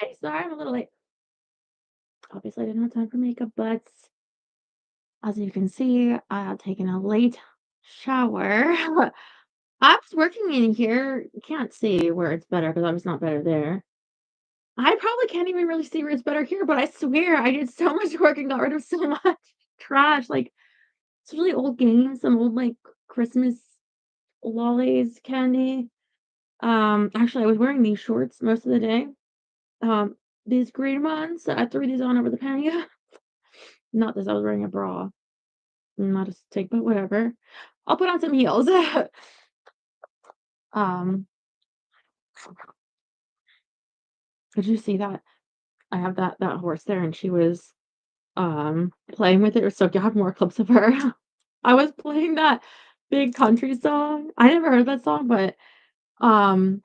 Hey, sorry, I'm a little late. Obviously, I didn't have time for makeup, but as you can see, I have taken a late shower. I was working in here. You can't see where it's better because I was not better there. I probably can't even really see where it's better here, but I swear I did so much work and got rid of so much trash. Like, it's really old games, some old like Christmas lollies, candy. Actually, I was wearing these shorts most of the day. Um, these green ones. I threw these on over the panty. Not this, I was wearing a bra, not a stick, but whatever. I'll put on some heels. Um, did you see that? I have that horse there, and she was playing with it. So if you have more clips of her, I was playing that big country song. I never heard that song, but um,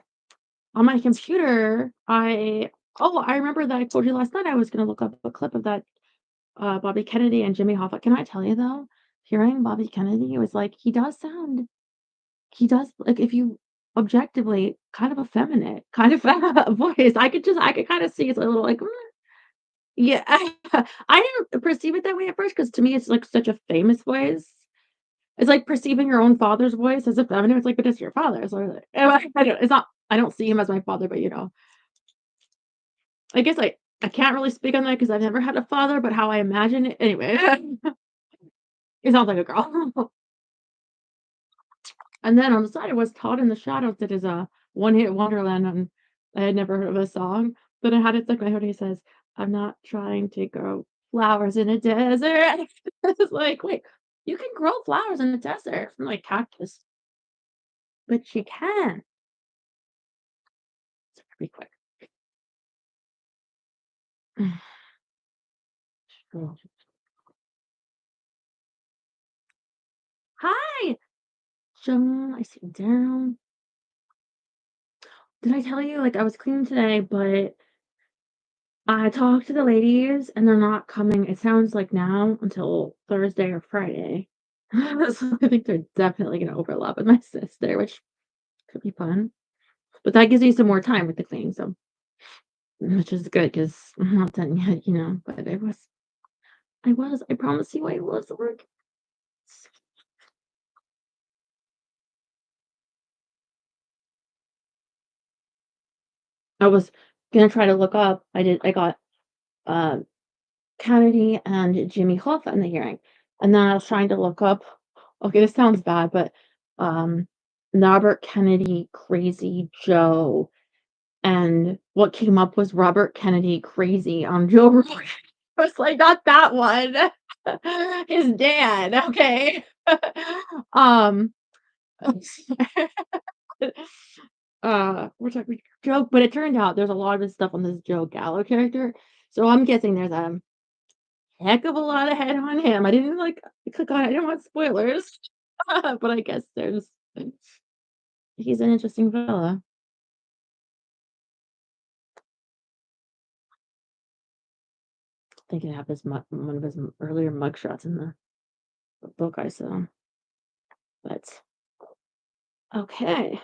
on my computer, I remember that I told you last night I was gonna look up a clip of that Bobby Kennedy and Jimmy Hoffa. Can I tell you though, hearing Bobby Kennedy, it was like he does like, if you objectively kind of effeminate, kind of voice. I could kinda see it's a little like, yeah. I didn't perceive it that way at first because to me, it's, like, such a famous voice. It's like perceiving your own father's voice as effeminate. It's like, "But it's your father." So, like, I don't it's not I don't see him as my father, but, I guess I can't really speak on that because 'cause I've never had a father, but how I imagine it anyway, it sounds like a girl. And then on the side, it was Todd in the Shadows that is a one-hit wonderland, and I had never heard of a song, but it had it stuck in my head. He says, "I'm not trying to grow flowers in a desert." It's like, "Wait, you can grow flowers in a desert from, like, cactus, but you can." It's pretty quick. Hi, Joan, I see you down. Did I tell you, like, I was cleaning today, but I talked to the ladies, and they're not coming, it sounds like now, until Thursday or Friday. So I think they're definitely gonna overlap with my sister, which could be fun. But that gives me some more time with the cleaning, so which is good because 'cause I'm not done yet, but I promise you I was work. I was gonna try to look up I got, uh, Kennedy and Jimmy Hoffa in the hearing, and then I was trying to look up okay, this sounds bad, but, um, Robert Kennedy, Crazy Joe, and what came up was Robert Kennedy, Crazy on Joe Rogan. I was like, "Not that one." His dad, okay? Um, we're talking joke, but it turned out there's a lot of this stuff on this Joe Gallo character, so I'm guessing there's a heck of a lot ahead on him. I didn't, like, click on it, I didn't want spoilers, but I guess he's an interesting fella. Thinking have his one of his earlier mugshots in the book I saw, but okay,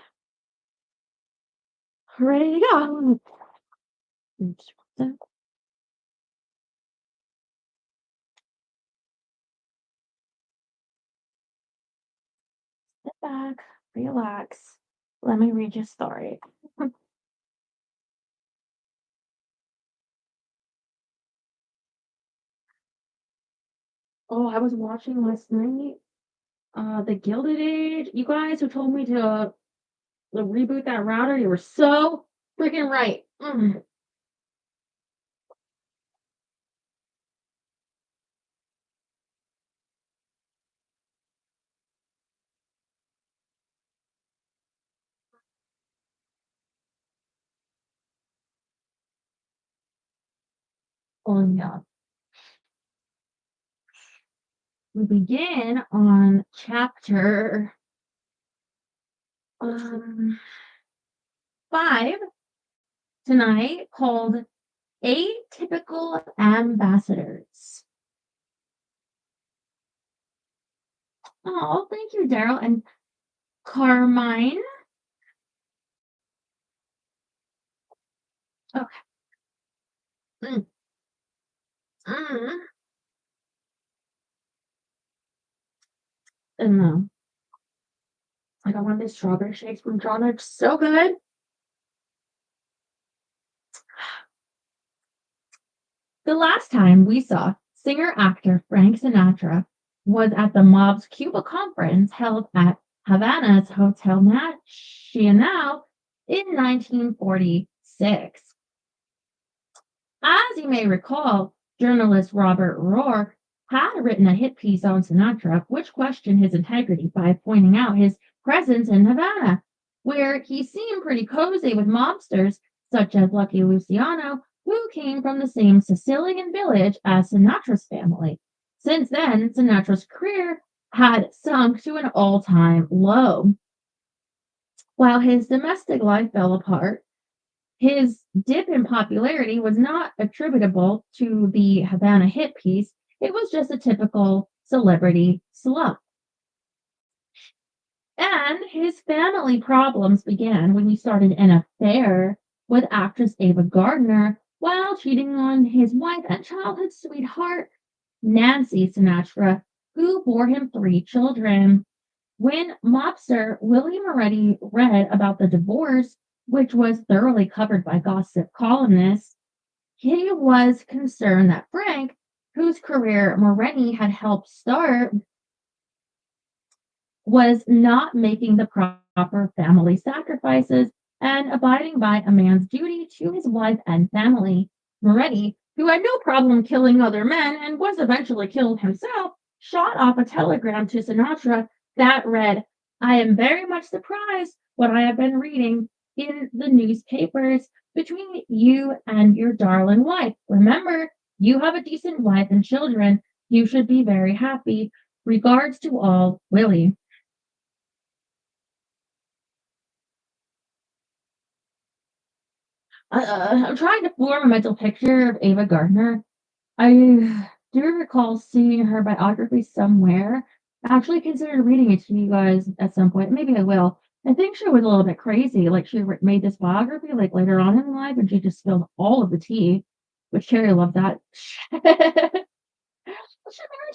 ready to go. Sit back, relax. Let me read you a story. Oh, I was watching last night, The Gilded Age. You guys who told me to reboot that router, you were so freaking right. Oh yeah. We begin on chapter um 5 tonight called Atypical Ambassadors. Oh, thank you, Daryl and Carmine. Okay. Mm, mm. And I got one of these strawberry shakes from Jonna. It's so good. The last time we saw singer-actor Frank Sinatra was at the mob's Cuba conference held at Havana's Hotel Nacional in 1946. As you may recall, journalist Robert Rohr had written a hit piece on Sinatra, which questioned his integrity by pointing out his presence in Havana, where he seemed pretty cozy with mobsters such as Lucky Luciano, who came from the same Sicilian village as Sinatra's family. Since then, Sinatra's career had sunk to an all-time low. While his domestic life fell apart, his dip in popularity was not attributable to the Havana hit piece. It was just a typical celebrity slump. And his family problems began when he started an affair with actress Ava Gardner while cheating on his wife and childhood sweetheart, Nancy Sinatra, who bore him 3 children. When mobster Willie Moretti read about the divorce, which was thoroughly covered by gossip columnists, he was concerned that Frank, whose career Moretti had helped start, was not making the proper family sacrifices and abiding by a man's duty to his wife and family. Moretti, who had no problem killing other men and was eventually killed himself, shot off a telegram to Sinatra that read, "I am very much surprised what I have been reading in the newspapers between you and your darling wife. Remember, you have a decent wife and children. You should be very happy. Regards to all, Willie." I'm trying to form a mental picture of Ava Gardner. I do recall seeing her biography somewhere. I actually considered reading it to you guys at some point. Maybe I will. I think she was a little bit crazy. Like she made this biography like later on in life, and she just spilled all of the tea. Which Cherry loved that. She married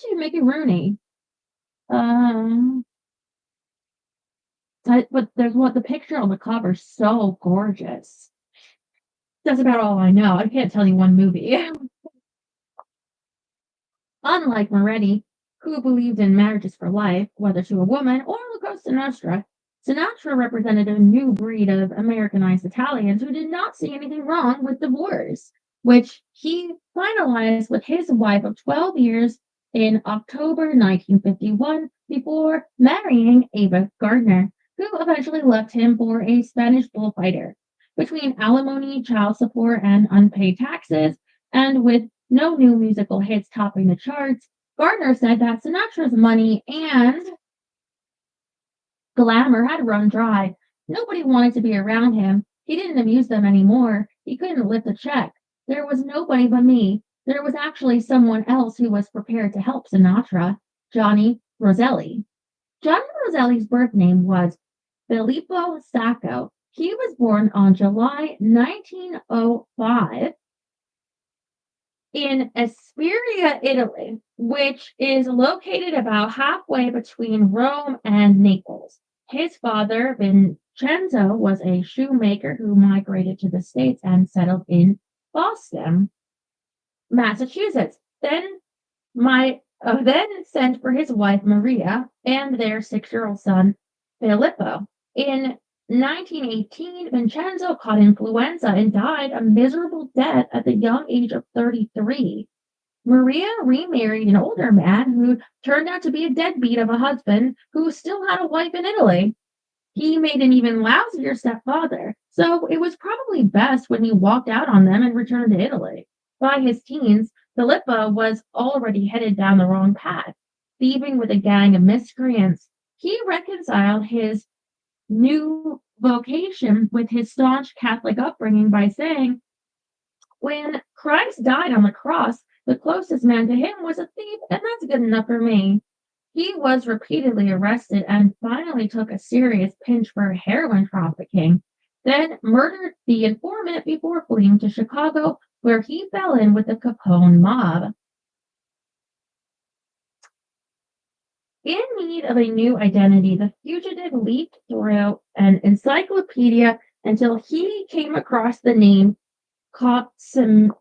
to Mickey Rooney. Um, but there's what the picture on the cover is so gorgeous. That's about all I know. I can't tell you one movie. Unlike Moretti, who believed in marriages for life, whether to a woman or La Costa Nostra, Sinatra represented a new breed of Americanized Italians who did not see anything wrong with divorce, which he finalized with his wife of 12 years in October 1951 before marrying Ava Gardner, who eventually left him for a Spanish bullfighter. Between alimony, child support, and unpaid taxes, and with no new musical hits topping the charts, Gardner said that Sinatra's money and glamour had run dry. Nobody wanted to be around him. He didn't amuse them anymore. He couldn't lift a check. There was nobody but me. There was actually someone else who was prepared to help Sinatra, Johnny Roselli. Johnny Roselli's birth name was Filippo Sacco. He was born on July 1905 in Esperia, Italy, which is located about halfway between Rome and Naples. His father, Vincenzo, was a shoemaker who migrated to the States and settled in Boston, Massachusetts. Then sent for his wife Maria and their 6-year-old son Filippo. In 1918, Vincenzo caught influenza and died a miserable death at the young age of 33. Maria remarried an older man who turned out to be a deadbeat of a husband who still had a wife in Italy. He made an even lousier stepfather, so it was probably best when he walked out on them and returned to Italy. By his teens, Filippo was already headed down the wrong path, thieving with a gang of miscreants. He reconciled his new vocation with his staunch Catholic upbringing by saying, "When Christ died on the cross, the closest man to him was a thief, and that's good enough for me." He was repeatedly arrested and finally took a serious pinch for heroin trafficking, then murdered the informant before fleeing to Chicago, where he fell in with the Capone mob. In need of a new identity, the fugitive leafed through an encyclopedia until he came across the name Cosimo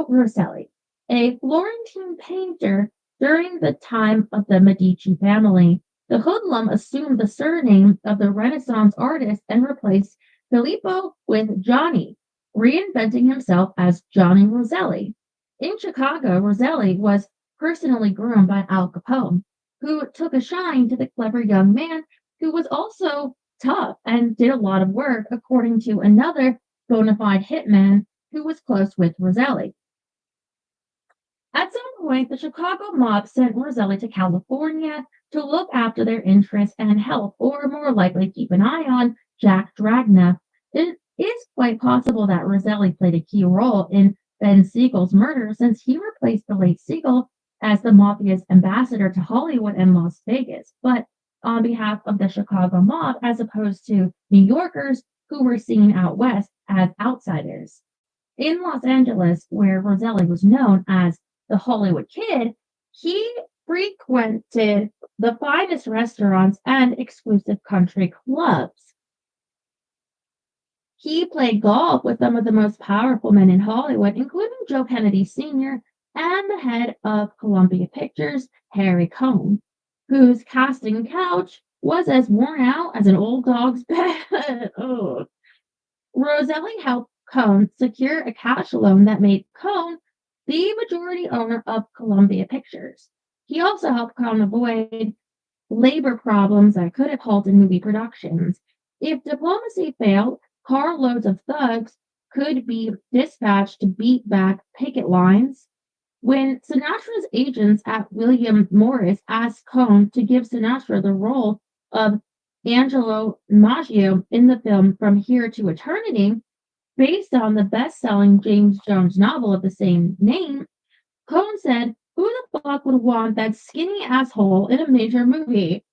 Roselli, a Florentine painter during the time of the Medici family. The hoodlum assumed the surname of the Renaissance artist and replaced Filippo with Johnny, reinventing himself as Johnny Roselli. In Chicago, Roselli was personally groomed by Al Capone, who took a shine to the clever young man who was also tough and did a lot of work, according to another bona fide hitman who was close with Roselli. At some point, the Chicago mob sent Roselli to California to look after their interests and help, or more likely keep an eye on, Jack Dragna. It is quite possible that Roselli played a key role in Ben Siegel's murder, since he replaced the late Siegel as the mafia's ambassador to Hollywood and Las Vegas, but on behalf of the Chicago mob, as opposed to New Yorkers who were seen out west as outsiders. In Los Angeles, where Roselli was known as the Hollywood Kid, he frequented the finest restaurants and exclusive country clubs. He played golf with some of the most powerful men in Hollywood, including Joe Kennedy Sr. and the head of Columbia Pictures, Harry Cohn, whose casting couch was as worn out as an old dog's bed. Oh. Roselli helped Cohn secure a cash loan that made Cohn the majority owner of Columbia Pictures. He also helped Cohn avoid labor problems that could have halted movie productions. If diplomacy failed, carloads of thugs could be dispatched to beat back picket lines. When Sinatra's agents at William Morris asked Cohn to give Sinatra the role of Angelo Maggio in the film From Here to Eternity, based on the best-selling James Jones novel of the same name, Cohn said, "Who the fuck would want that skinny asshole in a major movie?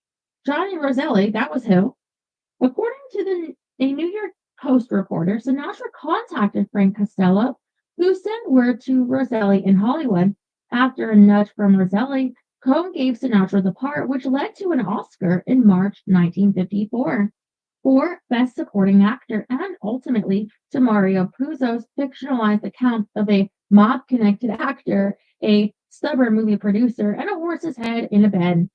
Johnny Roselli, that was who." According to a New York Post reporter, Sinatra contacted Frank Costello, who sent word to Roselli in Hollywood. After a nudge from Roselli, Cohn gave Sinatra the part, which led to an Oscar in March 1954 for Best Supporting Actor, and ultimately to Mario Puzo's fictionalized account of a mob-connected actor, a stubborn movie producer, and a horse's head in a bed.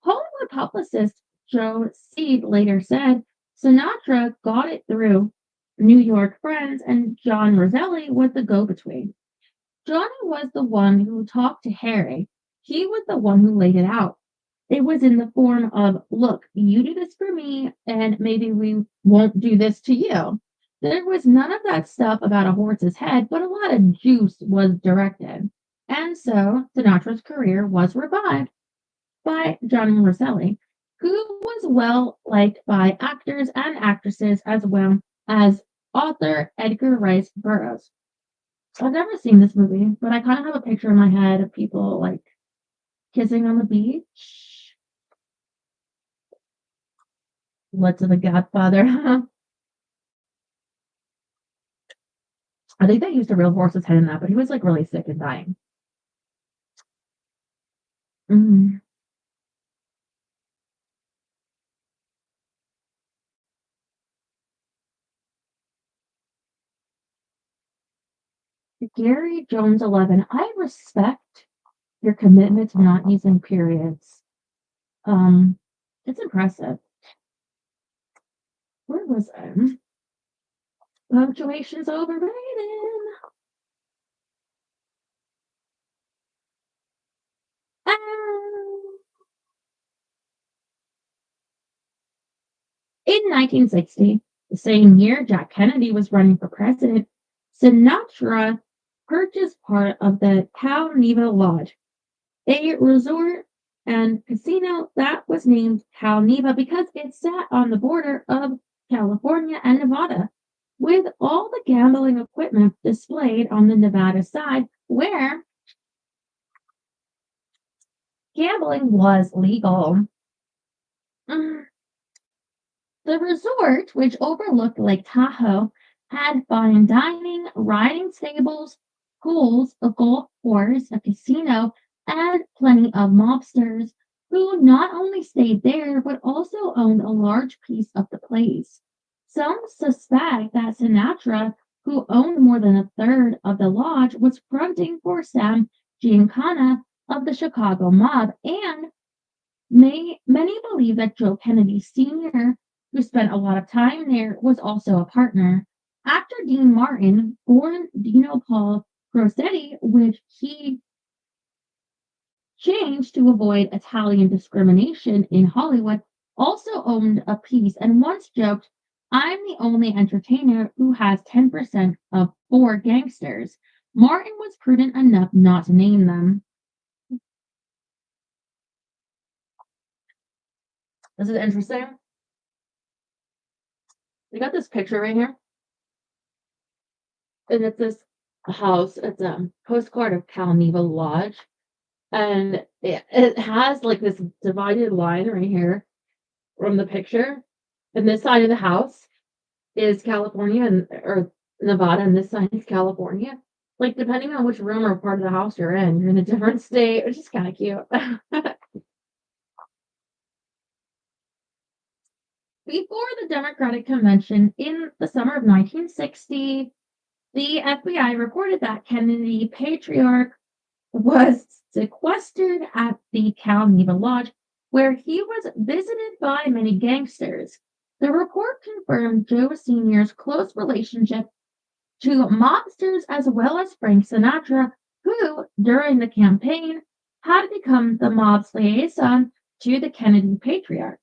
Hollywood publicist Joe Seed later said, Sinatra got it through New York friends, and John Roselli was the go-between. Johnny was the one who talked to Harry. He was the one who laid it out. It was in the form of, look, you do this for me, and maybe we won't do this to you. There was none of that stuff about a horse's head, but a lot of juice was directed. And so Sinatra's career was revived by Johnny Roselli, who was well liked by actors and actresses, as well as author Edgar Rice Burroughs. I've never seen this movie, but I kind of have a picture in my head of people like kissing on the beach. What's The Godfather? I think they used a real horse's head in that, but he was like really sick and dying. Mm. Gary Jones 11. I respect your commitment to not using periods. It's impressive. Where was I? Punctuation's overrated. In 1960, the same year Jack Kennedy was running for president, Sinatra purchased part of the Cal Neva Lodge, a resort and casino that was named Cal Neva because it sat on the border of California and Nevada, with all the gambling equipment displayed on the Nevada side, where gambling was legal. The resort, which overlooked Lake Tahoe, had fine dining, riding stables, pools, a golf course, a casino, and plenty of mobsters who not only stayed there but also owned a large piece of the place. Some suspect that Sinatra, who owned more than a third of the lodge, was fronting for Sam Giancana of the Chicago mob, and many believe that Joe Kennedy Sr., who spent a lot of time there, was also a partner. Actor Dean Martin, born Dino Paul Roselli, which he changed to avoid Italian discrimination in Hollywood, also owned a piece and once joked, I'm the only entertainer who has 10% of four gangsters. Martin was prudent enough not to name them. This is interesting. We got this picture right here, and it's this house. It's a postcard of Calneva Lodge, and it has like this divided line right here from the picture. And this side of the house is California and or Nevada, and this side is California. Like depending on which room or part of the house you're in a different state, which is kind of cute. Before the Democratic Convention in the summer of 1960, the FBI reported that Kennedy Patriarch was sequestered at the Calneva Lodge, where he was visited by many gangsters. The report confirmed Joe Sr.'s close relationship to mobsters as well as Frank Sinatra, who, during the campaign, had become the mob's liaison to the Kennedy Patriarch.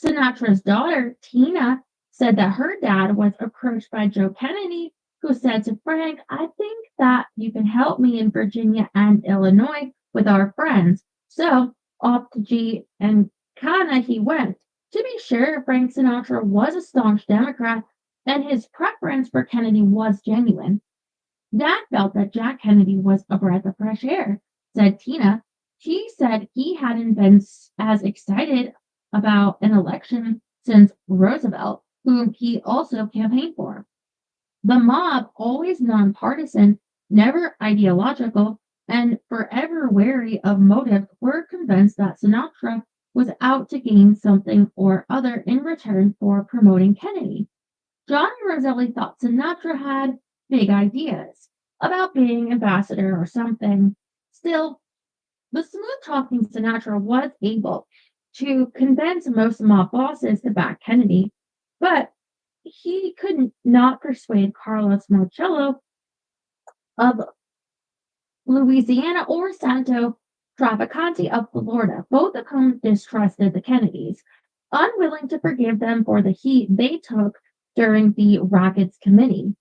Sinatra's daughter, Tina, said that her dad was approached by Joe Kennedy, who said to Frank, I think that you can help me in Virginia and Illinois with our friends. So off to G and Kana he went. To be sure, Frank Sinatra was a staunch Democrat, and his preference for Kennedy was genuine. Dad felt that Jack Kennedy was a breath of fresh air, said Tina. He said he hadn't been as excited about an election since Roosevelt, whom he also campaigned for. The mob, always nonpartisan, never ideological, and forever wary of motive, were convinced that Sinatra was out to gain something or other in return for promoting Kennedy. John Roselli thought Sinatra had big ideas about being ambassador or something. Still, the smooth talking Sinatra was able to convince most mob bosses to back Kennedy, but he could not persuade Carlos Marcello of Louisiana or Santo Trafficante of Florida, both of whom distrusted the Kennedys, unwilling to forgive them for the heat they took during the Rackets Committee.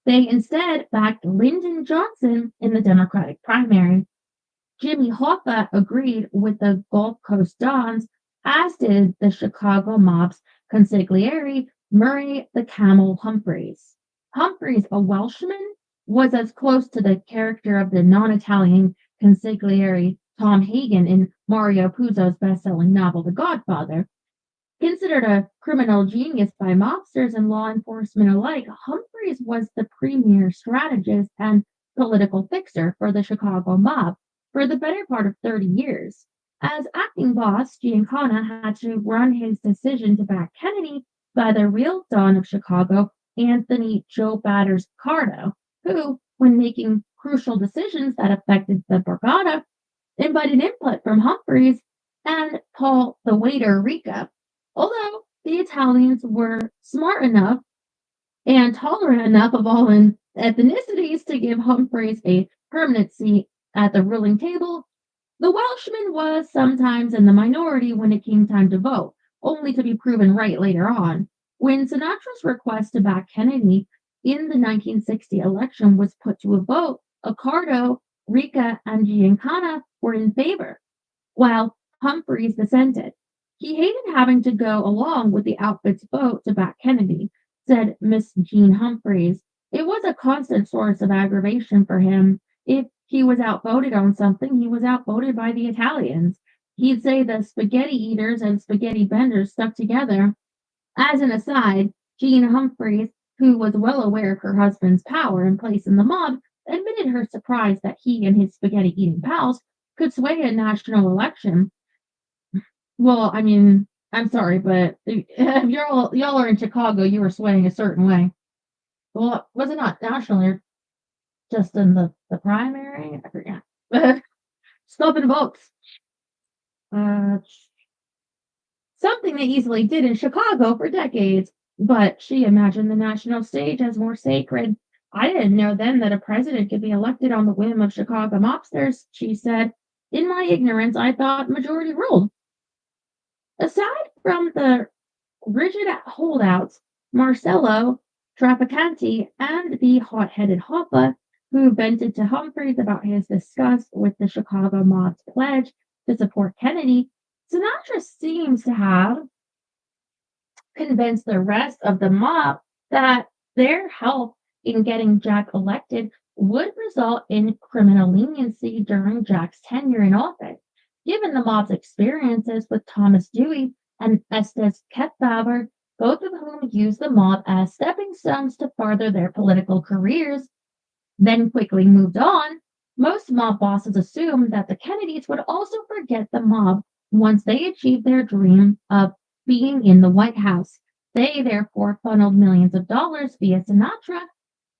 They instead backed Lyndon Johnson in the Democratic primary. Jimmy Hoffa agreed with the Gulf Coast Dons, as did the Chicago mob's consigliere Murray the Camel Humphreys. Humphreys, a Welshman, was as close to the character of the non-Italian consigliere Tom Hagen in Mario Puzo's best-selling novel The Godfather. Considered a criminal genius by mobsters and law enforcement alike, Humphreys was the premier strategist and political fixer for the Chicago mob for the better part of 30 years. As acting boss, Giancana had to run his decision to back Kennedy by the real Don of Chicago, Anthony Joe Batters Cardo, who, when making crucial decisions that affected the Borgata, invited input from Humphreys and Paul the waiter Rica. Although the Italians were smart enough and tolerant enough of all ethnicities to give Humphreys a permanent seat at the ruling table, the Welshman was sometimes in the minority when it came time to vote, only to be proven right later on. When Sinatra's request to back Kennedy in the 1960 election was put to a vote, Accardo, Rica, and Giancana were in favor, while Humphreys dissented. He hated having to go along with the outfit's vote to back Kennedy, said Miss Jean Humphreys. It was a constant source of aggravation for him. If he was outvoted on something, he was outvoted by the Italians. He'd say the spaghetti eaters and spaghetti benders stuck together. As an aside, Jean Humphreys who was well aware of her husband's power and place in the mob, admitted her surprise that he and his spaghetti eating pals could sway a national election. Well, I mean, I'm sorry, but if y'all are in Chicago, you were swaying a certain way. Well, was it not national or just in the primary? I forget. Stopping votes. Uh, Something they easily did in Chicago for decades, but she imagined the national stage as more sacred. I didn't know then that a president could be elected on the whim of Chicago mobsters, she said. In my ignorance, I thought majority ruled. Aside from the rigid holdouts, Marcello Traficante and the hot-headed Hoffa, who vented to Humphreys about his disgust with the Chicago mob's pledge to support Kennedy, Sinatra seems to have convinced the rest of the mob that their help in getting Jack elected would result in criminal leniency during Jack's tenure in office. Given the mob's experiences with Thomas Dewey and Estes Kefauver, both of whom used the mob as stepping stones to further their political careers, then quickly moved on, most mob bosses assumed that the Kennedys would also forget the mob once they achieved their dream of being in the White House. They therefore funneled millions of dollars via Sinatra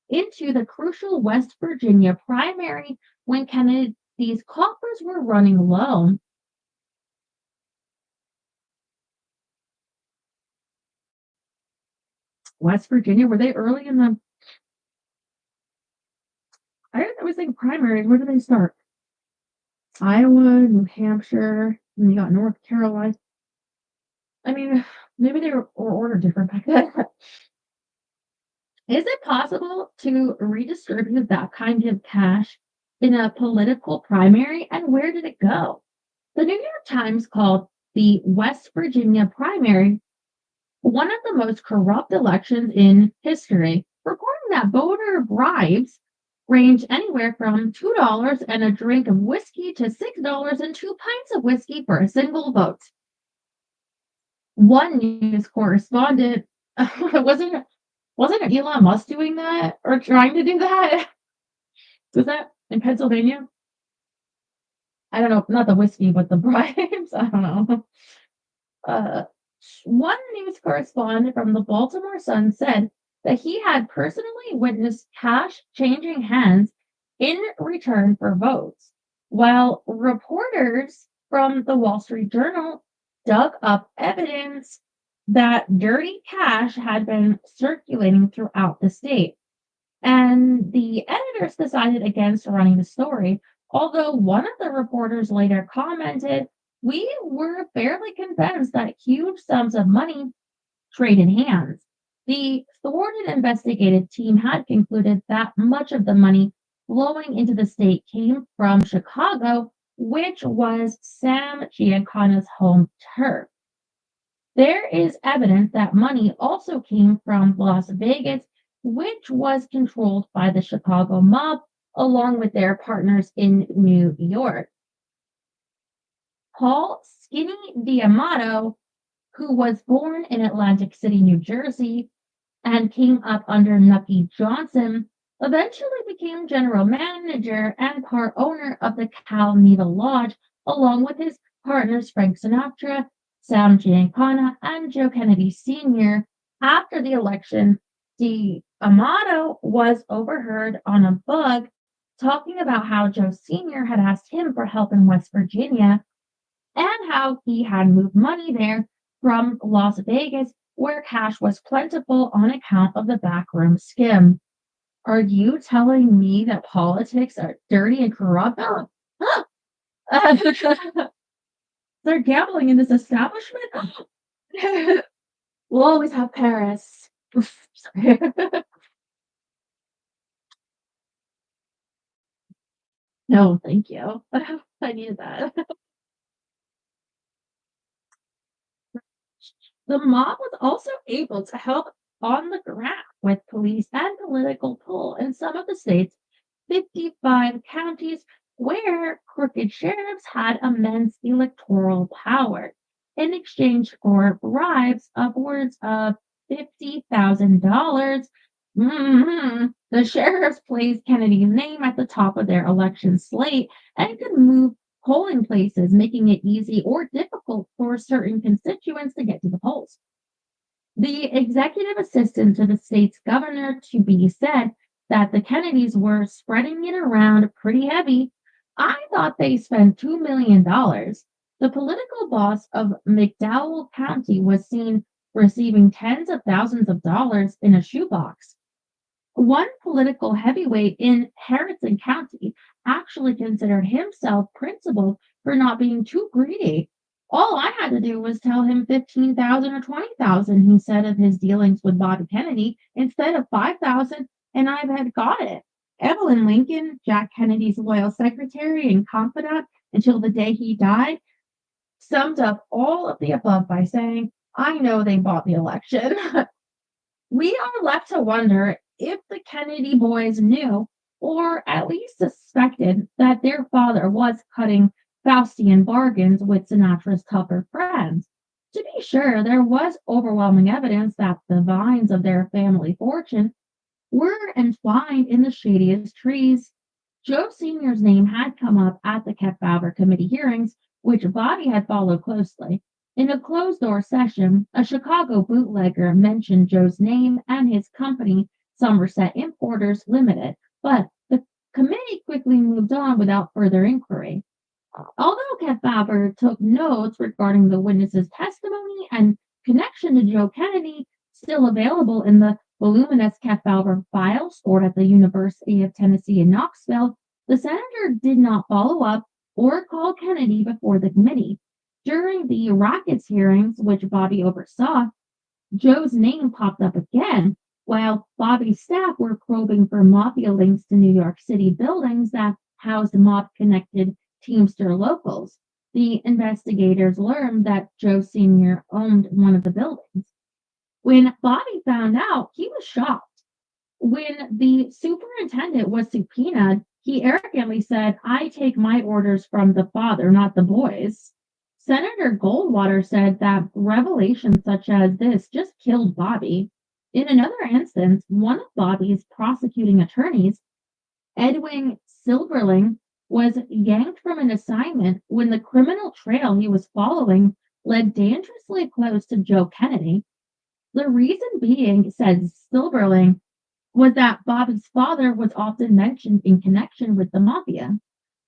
into the crucial West Virginia primary when Kennedy's coffers were running low. West Virginia, were they early in the? I was thinking primaries. Where did they start? Iowa, New Hampshire, and you got North Carolina. I mean, maybe they were ordered different back then. Is it possible to redistribute that kind of cash in a political primary? And where did it go? The New York Times called the West Virginia primary one of the most corrupt elections in history, reporting that voter bribes range anywhere from $2 and a drink of whiskey to $6 and 2 pints of whiskey for a single vote. One news correspondent wasn't Elon Musk doing that or trying to do that? Was that in Pennsylvania? I don't know, not the whiskey, but the bribes. I don't know. One news correspondent from the Baltimore Sun said that he had personally witnessed cash changing hands in return for votes, while reporters from the Wall Street Journal dug up evidence that dirty cash had been circulating throughout the state. And the editors decided against running the story, although one of the reporters later commented, we were fairly convinced that huge sums of money traded hands. The thwarted investigative team had concluded that much of the money flowing into the state came from Chicago, which was Sam Giancana's home turf. There is evidence that money also came from Las Vegas, which was controlled by the Chicago mob, along with their partners in New York. Paul Skinny D'Amato, who was born in Atlantic City, New Jersey, and came up under Nucky Johnson, eventually became general manager and part owner of the Cal Neva Lodge, along with his partners Frank Sinatra, Sam Giancana, and Joe Kennedy Sr. After the election, D'Amato was overheard on a bug talking about how Joe Sr. had asked him for help in West Virginia and how he had moved money there from Las Vegas, where cash was plentiful on account of the backroom skim. Are you telling me that politics are dirty and corrupt? They're gambling in this establishment? We'll always have Paris. Sorry. No, thank you. I needed that. The mob was also able to help on the ground with police and political pull in some of the state's 55 counties where crooked sheriffs had immense electoral power. In exchange for bribes upwards of $50,000, The sheriffs placed Kennedy's name at the top of their election slate and could move polling places, making it easy or difficult for certain constituents to get to the polls. The executive assistant to the state's governor to be said that the Kennedys were spreading it around pretty heavy. I thought they spent $2 million. The political boss of McDowell County was seen receiving tens of thousands of dollars in a shoebox. One political heavyweight in Harrison County actually considered himself principled for not being too greedy. All I had to do was tell him 15,000 or 20,000, he said of his dealings with Bobby Kennedy, instead of 5,000, and I had got it. Evelyn Lincoln, Jack Kennedy's loyal secretary and confidant until the day he died, summed up all of the above by saying, I know they bought the election. We are left to wonder if the Kennedy boys knew, or at least suspected, that their father was cutting Faustian bargains with Sinatra's tougher friends. To be sure, there was overwhelming evidence that the vines of their family fortune were entwined in the shadiest trees. Joe Sr.'s name had come up at the Kefauver Committee hearings, which Bobby had followed closely. In a closed-door session, a Chicago bootlegger mentioned Joe's name and his company, Somerset Importers Limited, but the committee quickly moved on without further inquiry. Although Kefauver took notes regarding the witness's testimony and connection to Joe Kennedy, still available in the voluminous Kefauver file stored at the University of Tennessee in Knoxville, the senator did not follow up or call Kennedy before the committee. During the Rockets hearings, which Bobby oversaw, Joe's name popped up again, while Bobby's staff were probing for mafia links to New York City buildings that housed mob-connected Teamster locals. The investigators learned that Joe Sr. owned one of the buildings. When Bobby found out, he was shocked. When the superintendent was subpoenaed, he arrogantly said, I take my orders from the father, not the boys. Senator Goldwater said that revelations such as this just killed Bobby. In another instance, one of Bobby's prosecuting attorneys, Edwin Silverling, was yanked from an assignment when the criminal trail he was following led dangerously close to Joe Kennedy. The reason being, said Silverling, was that Bobby's father was often mentioned in connection with the mafia.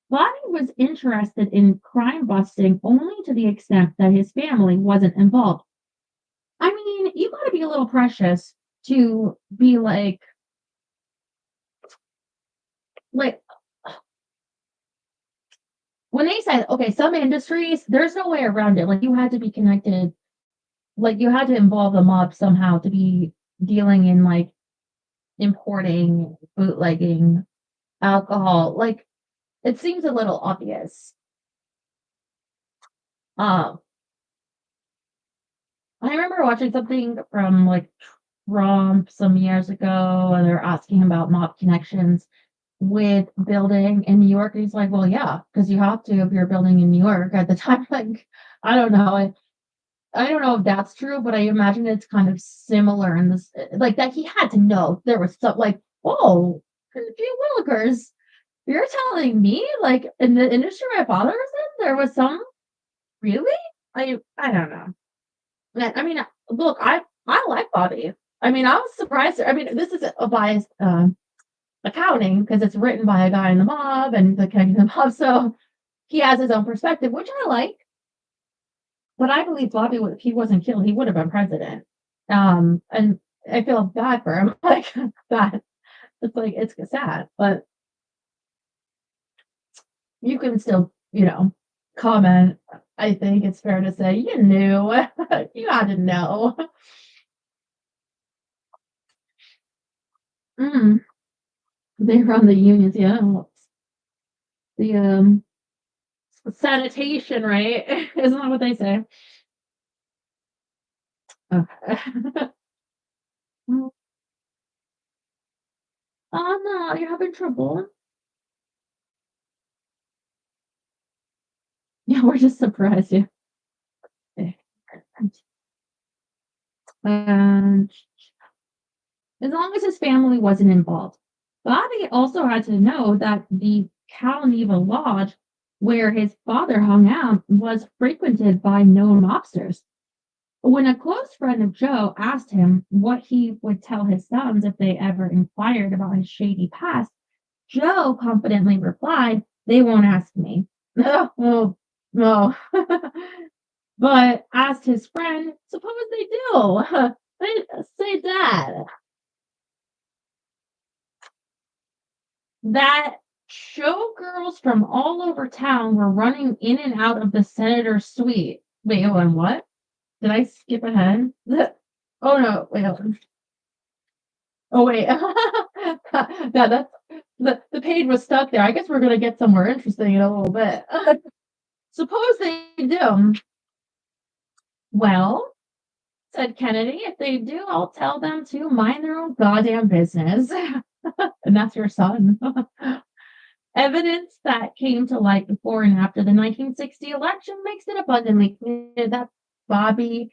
Bobby was interested in crime busting only to the extent that his family wasn't involved. I mean, you gotta be a little precious to be like when they said, okay, some industries, there's no way around it. Like you had to be connected, like you had to involve the mob somehow to be dealing in like importing, bootlegging, alcohol. Like it seems a little obvious. Um, I remember watching something from like Trump some years ago, and they're asking about mob connections with building in New York. And he's like, well, yeah, because you have to if you're building in New York at the time. Like, I don't know. I don't know if that's true, but I imagine it's kind of similar in this, like that he had to know there was stuff like, oh, a few Willikers. You're telling me, like in the industry my father was in, there was some really? I don't know. I mean, look, I like Bobby. I mean, I was surprised. I mean, this is a biased accounting because it's written by a guy in the mob and the king of the mob, so he has his own perspective, which I like. But I believe Bobby, if he wasn't killed, he would have been president. And I feel bad for him, like that. It's like it's sad, but you can still, comment. I think it's fair to say you knew, you had to know. Mm, they run the unions, yeah. The sanitation, right? Isn't that what they say? Okay. Oh no, you're having trouble. Yeah, we're just surprised. Yeah. And as long as his family wasn't involved. Bobby also had to know that the Calneva Lodge, where his father hung out, was frequented by known mobsters. When a close friend of Joe asked him what he would tell his sons if they ever inquired about his shady past, Joe confidently replied, "They won't ask me." Oh, no. But asked his friend, "Suppose they do." They say, "Dad, that showgirls from all over town were running in and out of the senator's suite." Wait, hold on, what? Did I skip ahead? Oh no, wait, hold on. Oh wait. That's the page was stuck there. I guess we're gonna get somewhere interesting in a little bit. Suppose they do. Well, said Kennedy, if they do, I'll tell them to mind their own goddamn business. And that's your son. Evidence that came to light before and after the 1960 election makes it abundantly clear that Bobby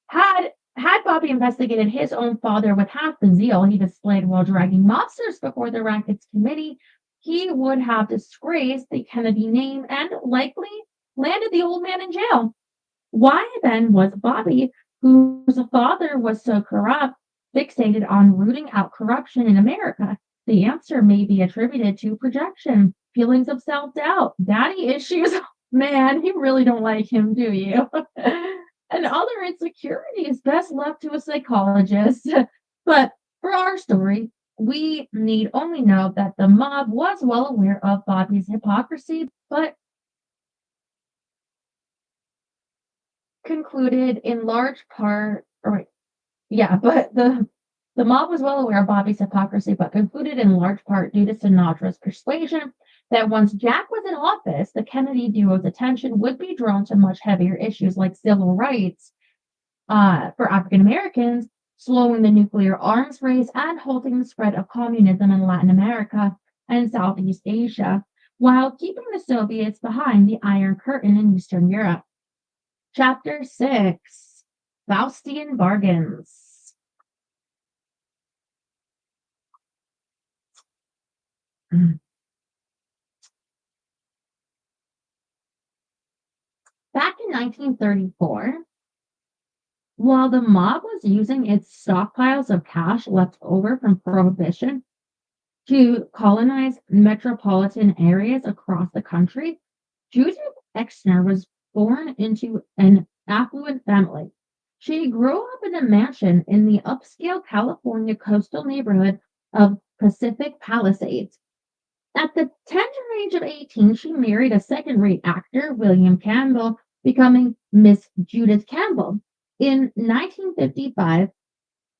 had Bobby investigated his own father with half the zeal he displayed while dragging mobsters before the rackets committee, he would have disgraced the Kennedy name and likely landed the old man in jail. Why then was Bobby, whose father was so corrupt, fixated on rooting out corruption in America? The answer may be attributed to projection, feelings of self-doubt, daddy issues. Man, you really don't like him, do you? And other insecurities best left to a psychologist. But for our story, we need only know that the mob was well aware of Bobby's hypocrisy, but concluded in large part, or yeah, but the mob was well aware of Bobby's hypocrisy, but concluded in large part due to Sinatra's persuasion that once Jack was in office, the Kennedy duo's attention would be drawn to much heavier issues like civil rights for African Americans, slowing the nuclear arms race, and halting the spread of communism in Latin America and Southeast Asia, while keeping the Soviets behind the Iron Curtain in Eastern Europe. Chapter 6: Faustian Bargains. Back in 1934, while the mob was using its stockpiles of cash left over from Prohibition to colonize metropolitan areas across the country, Judith Exner was born into an affluent family. She grew up in a mansion in the upscale California coastal neighborhood of Pacific Palisades. At the tender age of 18, she married a second-rate actor, William Campbell, becoming Miss Judith Campbell. In 1955,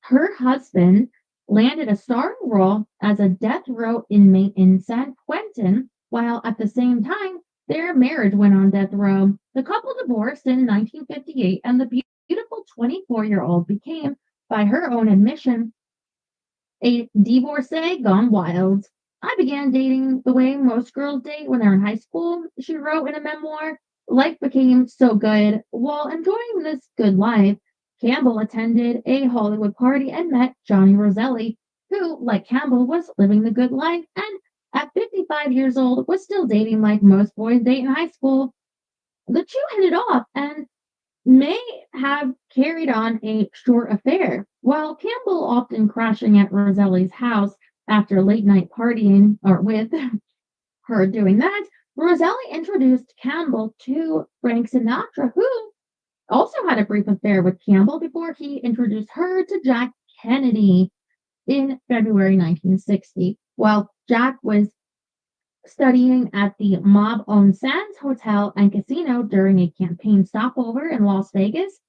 her husband landed a starring role as a death row inmate in San Quentin, while at the same time, their marriage went on death row. The couple divorced in 1958, and the beautiful 24-year-old became, by her own admission, a divorcee gone wild. I began dating the way most girls date when they're in high school, she wrote in a memoir. Life became so good. While enjoying this good life, Campbell attended a Hollywood party and met Johnny Roselli, who, like Campbell, was living the good life and at 55 years old was still dating like most boys date in high school. The two hit it off and may have carried on a short affair, while Campbell often crashing at Roselli's house after late night partying, or with her doing that, Roselli introduced Campbell to Frank Sinatra, who also had a brief affair with Campbell before he introduced her to Jack Kennedy in February 1960. While Jack was studying at the mob-owned Sands Hotel and Casino during a campaign stopover in Las Vegas,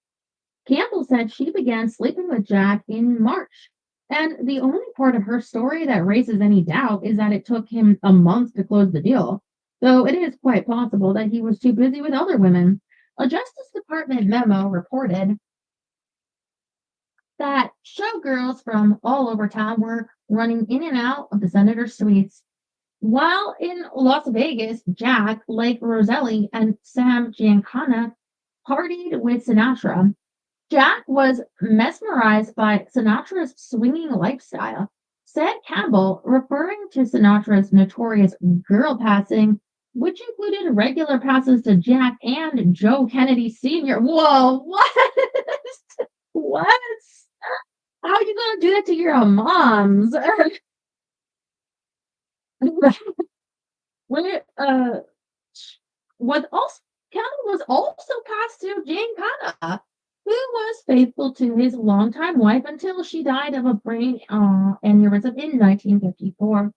Campbell said she began sleeping with Jack in March. And the only part of her story that raises any doubt is that it took him a month to close the deal, though it is quite possible that he was too busy with other women. A Justice Department memo reported that showgirls from all over town were running in and out of the senator's suites. While in Las Vegas, Jack, like Roselli and Sam Giancana, partied with Sinatra. Jack was mesmerized by Sinatra's swinging lifestyle, said Campbell, referring to Sinatra's notorious girl passing, which included regular passes to Jack and Joe Kennedy Sr. Whoa, what? What? How are you gonna do that to your moms? When it was also Campbell was also passed to Jane Cana, who was faithful to his longtime wife until she died of a brain aneurysm in 1954,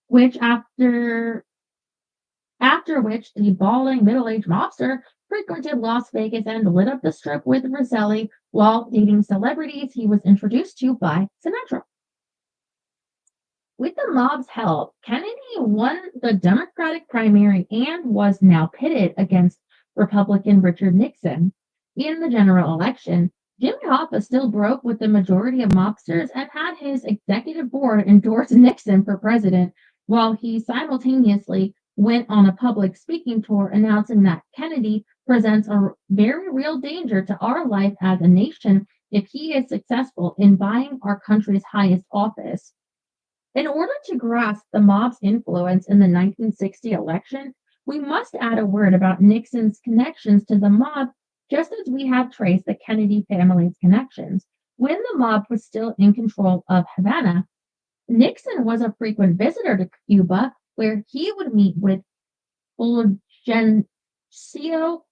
which after which the balding middle-aged mobster frequented Las Vegas and lit up the strip with Roselli while dating celebrities he was introduced to by Sinatra. With the mob's help, Kennedy won the Democratic primary and was now pitted against Republican Richard Nixon. In the general election, Jimmy Hoffa still broke with the majority of mobsters and had his executive board endorse Nixon for president, while he simultaneously went on a public speaking tour announcing that Kennedy presents a very real danger to our life as a nation if he is successful in buying our country's highest office. In order to grasp the mob's influence in the 1960 election, we must add a word about Nixon's connections to the mob, just as we have traced the Kennedy family's connections. When the mob was still in control of Havana, Nixon was a frequent visitor to Cuba, where he would meet with Fulgencio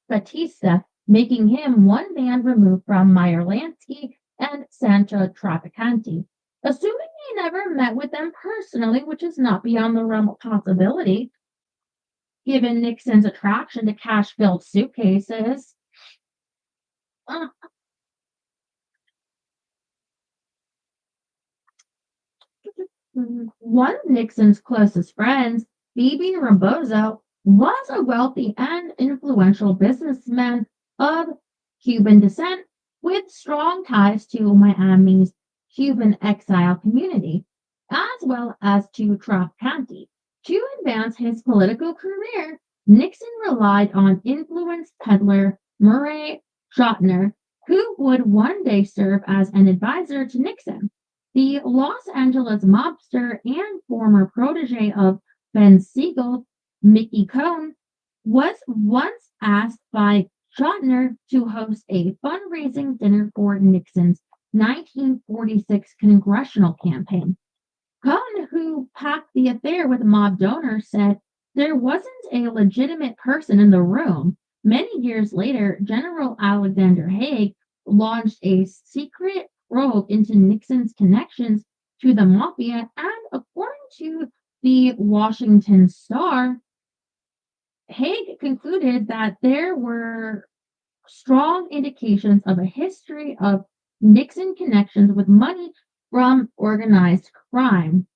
Batista, making him one man removed from Meyer Lansky and Santo Traficante. Assuming he never met with them personally, which is not beyond the realm of possibility, given Nixon's attraction to cash-filled suitcases. Uh, One of Nixon's closest friends, Phoebe Rebozo, was a wealthy and influential businessman of Cuban descent with strong ties to Miami's Cuban exile community, as well as to Traficante. To advance his political career, Nixon relied on influence peddler Murray Schottner, who would one day serve as an advisor to Nixon. The Los Angeles mobster and former protege of Ben Siegel, Mickey Cohn, was once asked by Schottner to host a fundraising dinner for Nixon's 1946 congressional campaign. Cohn, who packed the affair with mob donors, said there wasn't a legitimate person in the room. Many years later, General Alexander Haig launched a secret probe into Nixon's connections to the mafia, and according to the Washington Star, Haig concluded that there were strong indications of a history of Nixon connections with money from organized crime.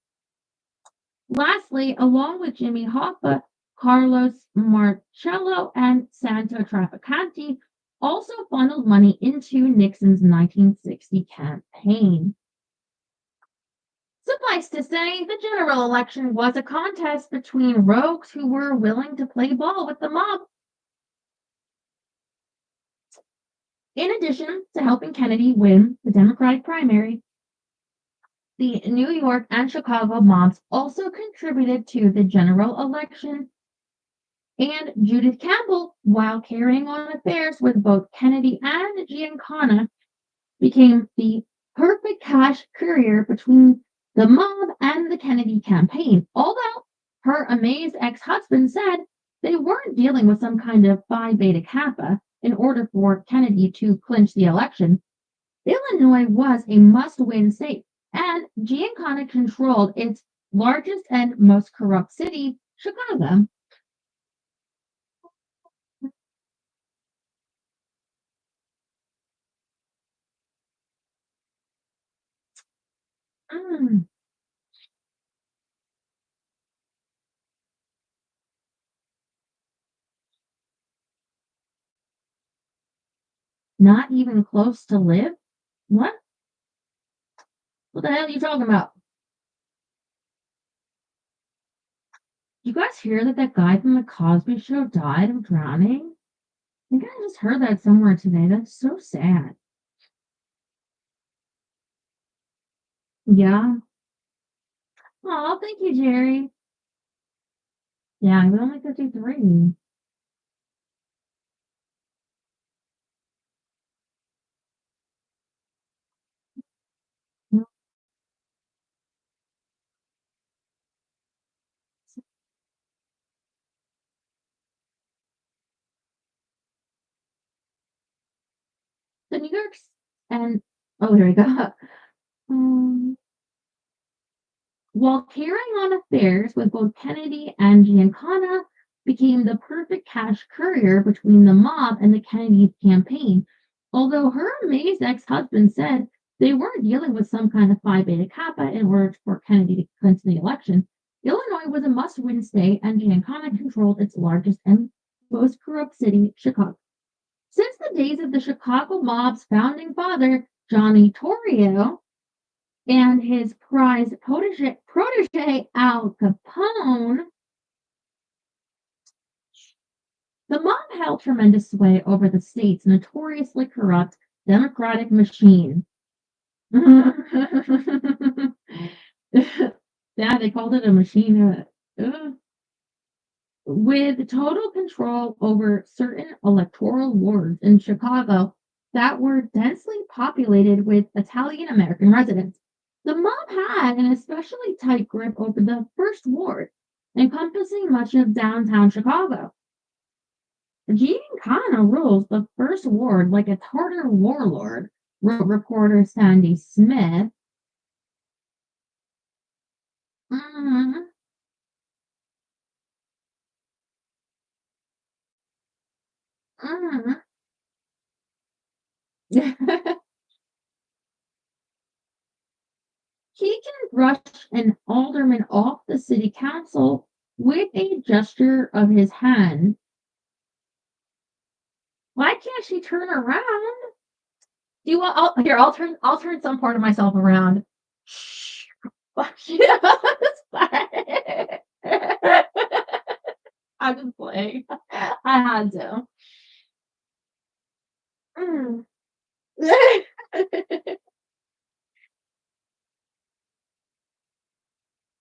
Lastly, along with Jimmy Hoffa, Carlos Marcello and Santo Traficante also funneled money into Nixon's 1960 campaign. Suffice to say, the general election was a contest between rogues who were willing to play ball with the mob. In addition to helping Kennedy win the Democratic primary, the New York and Chicago mobs also contributed to the general election, and Judith Campbell, while carrying on affairs with both Kennedy and Giancana, became the perfect cash courier between the mob and the Kennedy campaign, although her amazed ex-husband said they weren't dealing with some kind of Phi Beta Kappa in order for Kennedy to clinch the election. Illinois was a must-win state, and Giancana controlled its largest and most corrupt city, Chicago. Mm, Not even close to live? What? What the hell are you talking about? You guys hear that that guy from the Cosby Show died of drowning? I think I just heard that somewhere today. That's so sad. Yeah. Oh, thank you, Jerry. Yeah, I'm only 53. The New York's and oh, here we go. Um, while carrying on affairs with both Kennedy and Giancana, became the perfect cash courier between the mob and the Kennedy campaign. Although her amazed ex-husband said they weren't dealing with some kind of Phi Beta Kappa in order for Kennedy to clinch the election, Illinois was a must-win state, and Giancana controlled its largest and most corrupt city, Chicago. Since the days of the Chicago mob's founding father, Johnny Torrio, and his prized protege Al Capone, the mob held tremendous sway over the state's notoriously corrupt democratic machine. Yeah, they called it a machine. With total control over certain electoral wards in Chicago that were densely populated with Italian American residents. The mob had an especially tight grip over the first ward, encompassing much of downtown Chicago. Giancana rules the first ward like a Tartar warlord, wrote reporter Sandy Smith. Mhm, mhm. He can brush an alderman off the city council with a gesture of his hand. Why can't she turn around? Do you want? Here, I'll turn some part of myself around. Shh. Fuck you. I'm just playing. I had to. Mm.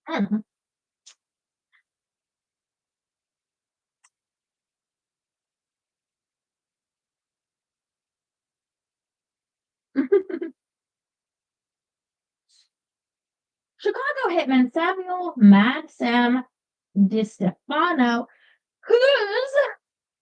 Mm. Chicago hitman Samuel Mad Sam DiStefano, whose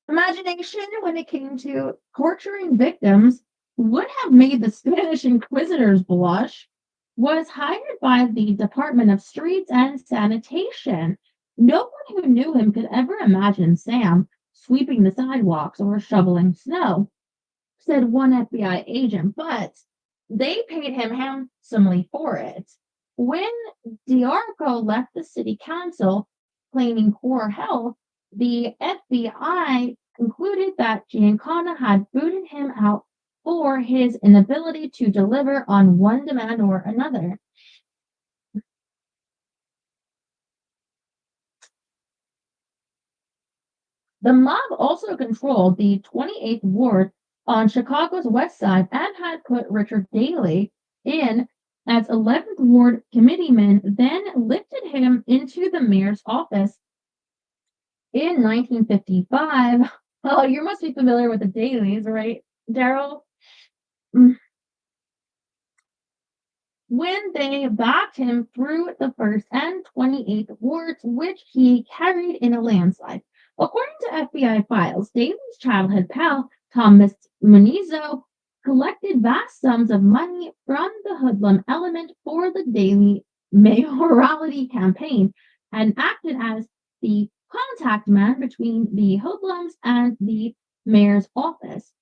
imagination when it came to torturing victims would have made the Spanish inquisitors blush, was hired by the Department of Streets and Sanitation. No one who knew him could ever imagine Sam sweeping the sidewalks or shoveling snow, said one FBI agent, but they paid him handsomely for it. When Diarco left the city council claiming poor health, the FBI concluded that Giancana had booted him out for his inability to deliver on one demand or another. The mob also controlled the 28th ward on Chicago's west side and had put Richard Daley in as 11th ward committeeman, then lifted him into the mayor's office in 1955. Oh, you must be familiar with the Daleys, right, Daryl? Mm. When they backed him through the first and 28th wards, which he carried in a landslide. According to FBI files, Daley's childhood pal, Thomas Munizo, collected vast sums of money from the hoodlum element for the Daley mayoralty campaign and acted as the contact man between the hoodlums and the mayor's office.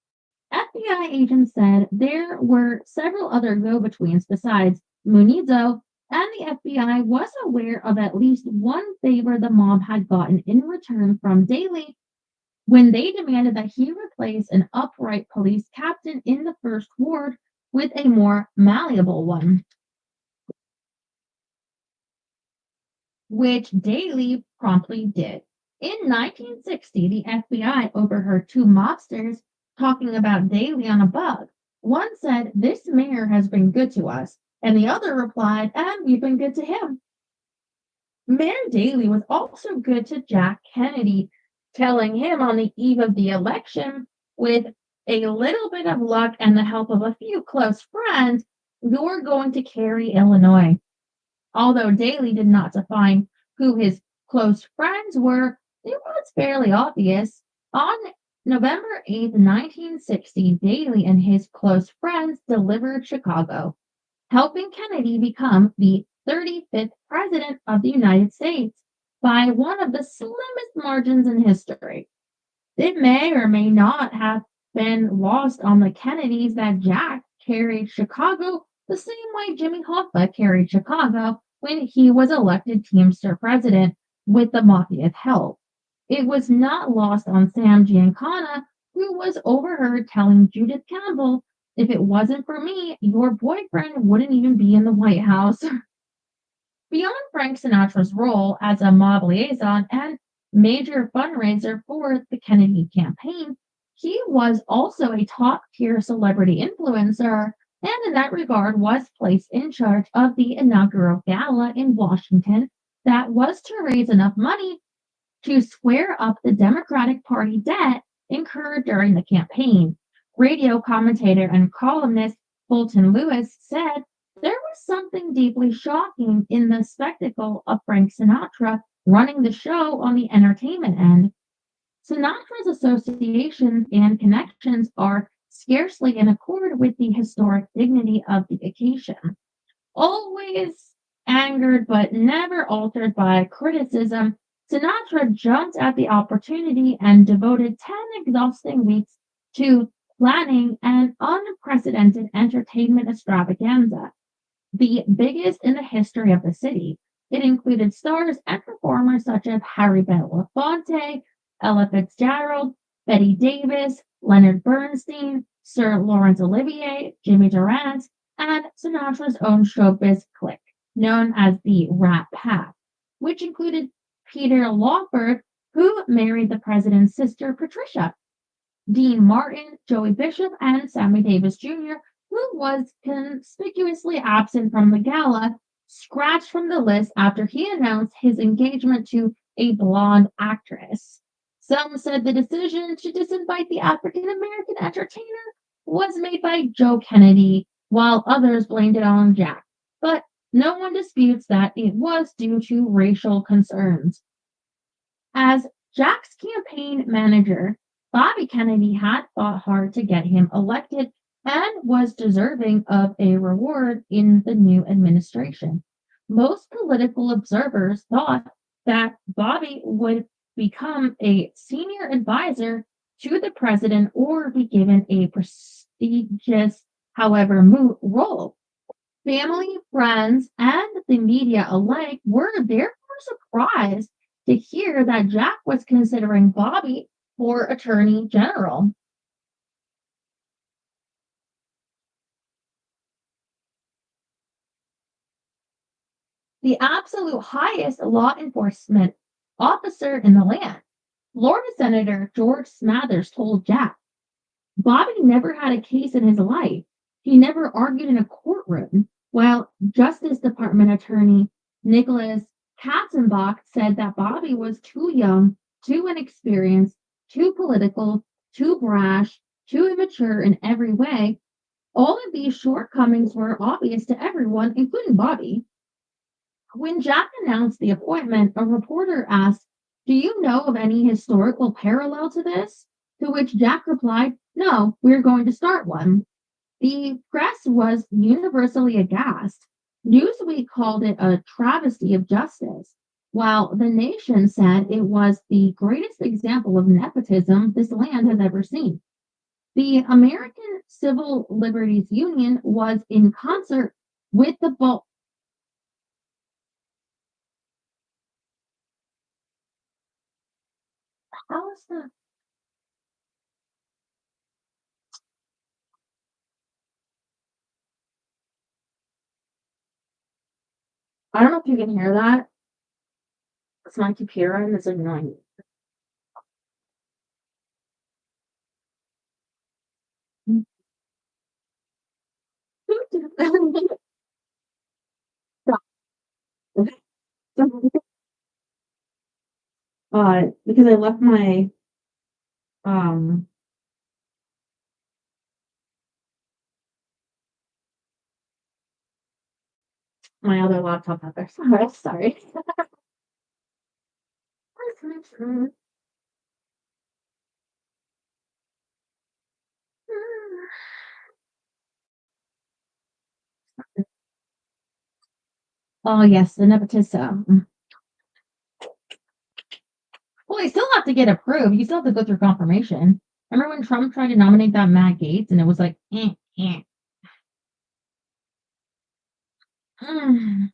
FBI agents said there were several other go-betweens besides Munizo, and the FBI was aware of at least one favor the mob had gotten in return from Daley when they demanded that he replace an upright police captain in the first ward with a more malleable one, which Daley promptly did. In 1960, the FBI overheard two mobsters talking about Daley on a bug. One said, "This mayor has been good to us," And the other replied, and we've been good to him. Mayor Daley was also good to Jack Kennedy, telling him on the eve of the election, with a little bit of luck and the help of a few close friends, you're going to carry Illinois. Although Daley did not define who his close friends were, it was fairly obvious. On November 8th, 1960, Daley and his close friends delivered Chicago, helping Kennedy become the 35th president of the United States by one of the slimmest margins in history. It may or may not have been lost on the Kennedys that Jack carried Chicago the same way Jimmy Hoffa carried Chicago when he was elected Teamster president with the mafia's help. It was not lost on Sam Giancana, who was overheard telling Judith Campbell, if it wasn't for me, your boyfriend wouldn't even be in the White House. Beyond Frank Sinatra's role as a mob liaison and major fundraiser for the Kennedy campaign, he was also a top-tier celebrity influencer, and in that regard was placed in charge of the inaugural gala in Washington that was to raise enough money to square up the Democratic Party debt incurred during the campaign. Radio commentator and columnist Fulton Lewis said there was something deeply shocking in the spectacle of Frank Sinatra running the show on the entertainment end. Sinatra's associations and connections are scarcely in accord with the historic dignity of the occasion. Always angered but never altered by criticism, Sinatra jumped at the opportunity and devoted 10 exhausting weeks to planning an unprecedented entertainment extravaganza, the biggest in the history of the city. It included stars and performers such as Harry Belafonte, Ella Fitzgerald, Betty Davis, Leonard Bernstein, Sir Laurence Olivier, Jimmy Durant, and Sinatra's own showbiz clique, known as the Rat Pack, which included Peter Lawford, who married the president's sister Patricia, Dean Martin, Joey Bishop, and Sammy Davis Jr., who was conspicuously absent from the gala, scratched from the list after he announced his engagement to a blonde actress. Some said the decision to disinvite the African American entertainer was made by Joe Kennedy, while others blamed it on Jack. But no one disputes that it was due to racial concerns. As Jack's campaign manager, Bobby Kennedy had fought hard to get him elected and was deserving of a reward in the new administration. Most political observers thought that Bobby would become a senior advisor to the president or be given a prestigious, however moot, role. Family, friends, and the media alike were therefore surprised to hear that Jack was considering Bobby for Attorney General. The absolute highest law enforcement officer in the land. Florida Senator George Smathers told Jack, Bobby never had a case in his life. He never argued in a courtroom, while Justice Department Attorney Nicholas Katzenbach said that Bobby was too young, too inexperienced, too political, too brash, too immature in every way. All of these shortcomings were obvious to everyone, including Bobby. When Jack announced the appointment, a reporter asked, do you know of any historical parallel to this? To which Jack replied, no, we're going to start one. The press was universally aghast. Newsweek called it a travesty of justice, while The Nation said it was the greatest example of nepotism this land has ever seen. The American Civil Liberties Union was in concert with the how is that? I don't know if you can hear that. It's my computer and it's annoying. Who did that? Because I left um my other laptop out there. Sorry. Oh yes, the nepotism. Well, they still have to get approved. You still have to go through confirmation. Remember when Trump tried to nominate that Matt Gates and it was like, eh. Mm.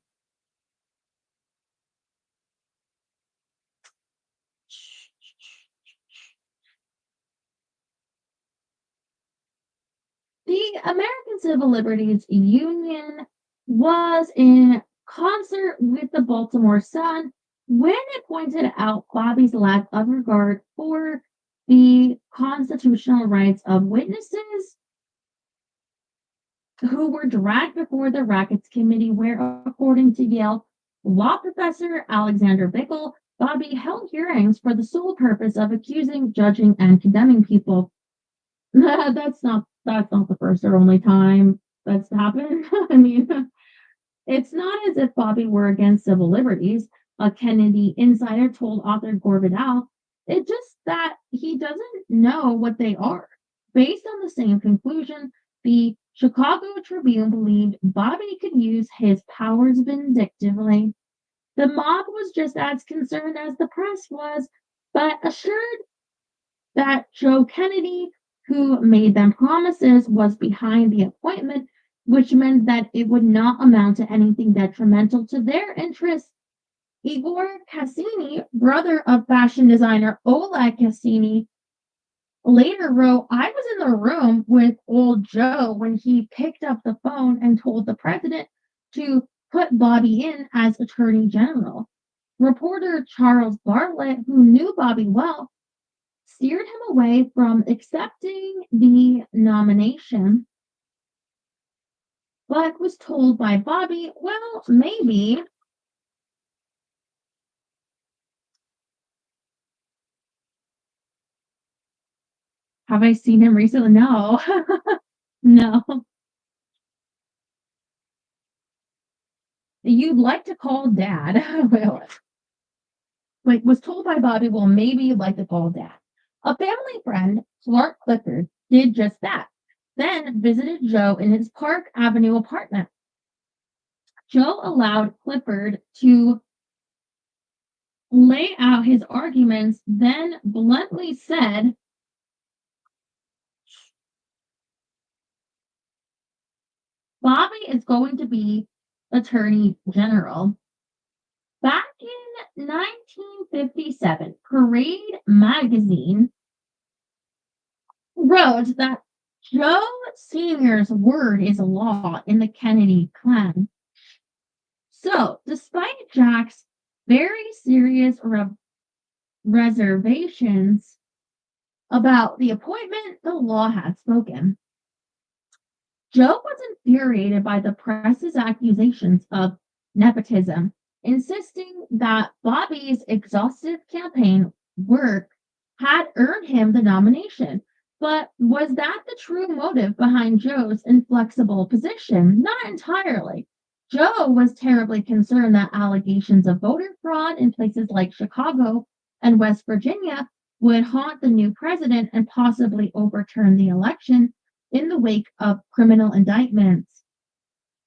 The American Civil Liberties Union was in concert with the Baltimore Sun when it pointed out Bobby's lack of regard for the constitutional rights of witnesses who were dragged before the Rackets Committee, where, according to Yale law professor Alexander Bickel, Bobby held hearings for the sole purpose of accusing, judging, and condemning people. That's not the first or only time that's happened. I mean, it's not as if Bobby were against civil liberties, a Kennedy insider told author Gore Vidal. It's just that he doesn't know what they are. Based on the same conclusion, the Chicago Tribune believed Bobby could use his powers vindictively. The mob was just as concerned as the press was, but assured that Joe Kennedy, who made them promises, was behind the appointment, which meant that it would not amount to anything detrimental to their interests. Igor Cassini, brother of fashion designer Oleg Cassini, later wrote, I was in the room with old Joe when he picked up the phone and told the president to put Bobby in as attorney general. Reporter Charles Bartlett, who knew Bobby well, steered him away from accepting the nomination, but was told by Bobby, well, maybe. Have I seen him recently? No. No. You'd like to call dad. Well, like, was told by Bobby, well, maybe you'd like to call dad. A family friend, Clark Clifford, did just that, then visited Joe in his Park Avenue apartment. Joe allowed Clifford to lay out his arguments, then bluntly said, Bobby is going to be Attorney General. Back in 1957, Parade magazine wrote that Joe Sr.'s word is law in the Kennedy clan. So, despite Jack's very serious reservations about the appointment, the law had spoken. Joe was infuriated by the press's accusations of nepotism, insisting that Bobby's exhaustive campaign work had earned him the nomination. But was that the true motive behind Joe's inflexible position? Not entirely. Joe was terribly concerned that allegations of voter fraud in places like Chicago and West Virginia would haunt the new president and possibly overturn the election in the wake of criminal indictments.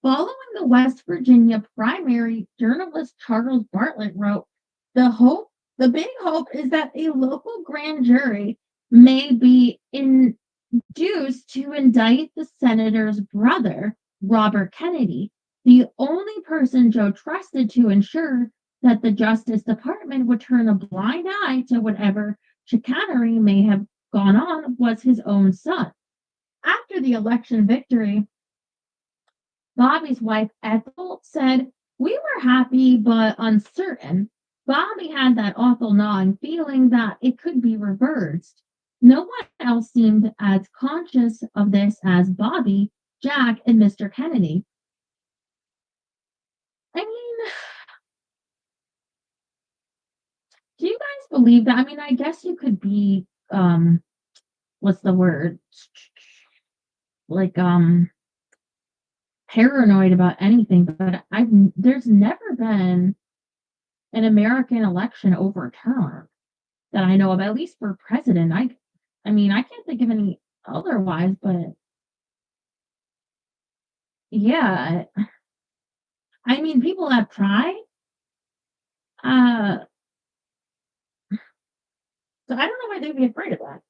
Following the West Virginia primary, journalist Charles Bartlett wrote, the big hope is that a local grand jury may be induced to indict the senator's brother, Robert Kennedy, the only person Joe trusted to ensure that the Justice Department would turn a blind eye to whatever chicanery may have gone on was his own son. After the election victory, Bobby's wife Ethel said, we were happy but uncertain. Bobby had that awful gnawing feeling that it could be reversed. No one else seemed as conscious of this as Bobby, Jack, and Mr. Kennedy. I mean, believe that. I mean, I guess you could be, what's the word? Like, paranoid about anything, but there's never been an American election overturned that I know of, at least for president. I mean, I can't think of any otherwise, but yeah, I mean, people have tried. Uh, so I don't know why they'd be afraid of that.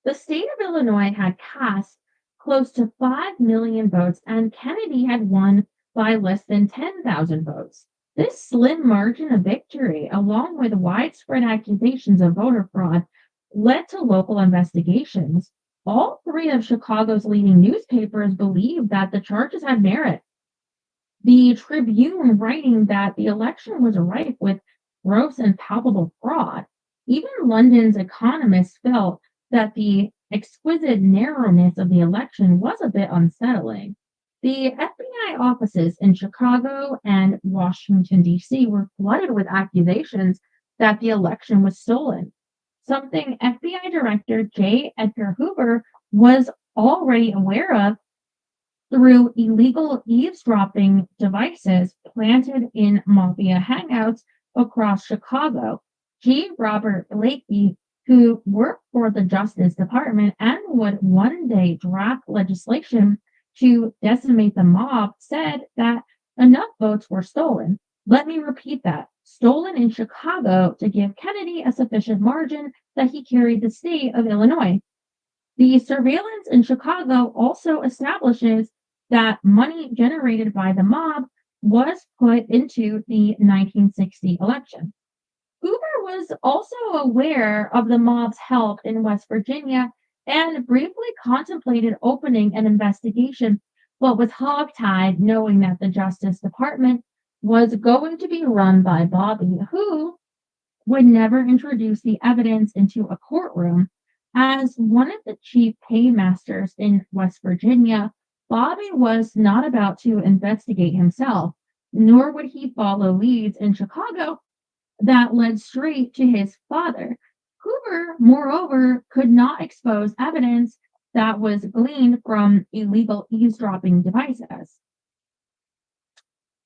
The state of Illinois had cast close to 5 million votes, and Kennedy had won by less than 10,000 votes. This slim margin of victory, along with widespread accusations of voter fraud, led to local investigations. All three of Chicago's leading newspapers believed that the charges had merit. The Tribune writing that the election was rife with gross and palpable fraud. Even London's economists felt that the exquisite narrowness of the election was a bit unsettling. The FBI offices in Chicago and Washington, D.C. were flooded with accusations that the election was stolen, something FBI Director J. Edgar Hoover was already aware of through illegal eavesdropping devices planted in mafia hangouts across Chicago. G. Robert Blakey, who worked for the Justice Department and would one day draft legislation to decimate the mob, said that enough votes were stolen. Let me repeat that. Stolen in Chicago to give Kennedy a sufficient margin that he carried the state of Illinois. The surveillance in Chicago also establishes that money generated by the mob was put into the 1960 election. Hoover was also aware of the mob's help in West Virginia and briefly contemplated opening an investigation, but was hogtied knowing that the Justice Department was going to be run by Bobby, who would never introduce the evidence into a courtroom. As one of the chief paymasters in West Virginia, Bobby was not about to investigate himself, nor would he follow leads in Chicago that led straight to his father. Hoover, moreover, could not expose evidence that was gleaned from illegal eavesdropping devices.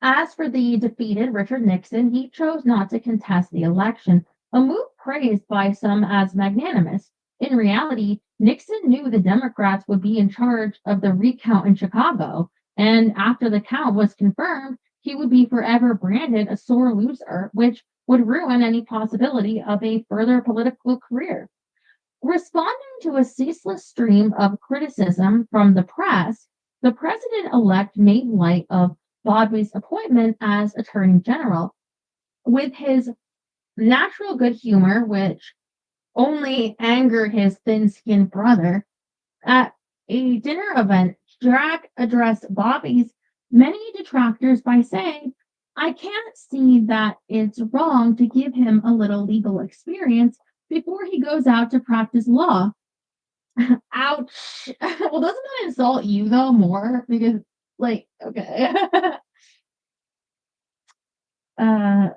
As for the defeated Richard Nixon, he chose not to contest the election, a move praised by some as magnanimous. In reality, Nixon knew the Democrats would be in charge of the recount in Chicago, and after the count was confirmed, he would be forever branded a sore loser, which would ruin any possibility of a further political career. Responding to a ceaseless stream of criticism from the press, the president elect made light of Bobby's appointment as Attorney General. With his natural good humor, which only angered his thin skinned brother, at a dinner event, Jack addressed Bobby's many detractors by saying, I can't see that it's wrong to give him a little legal experience before he goes out to practice law. Ouch. Well, doesn't that insult you though more? Because, like, okay. uh,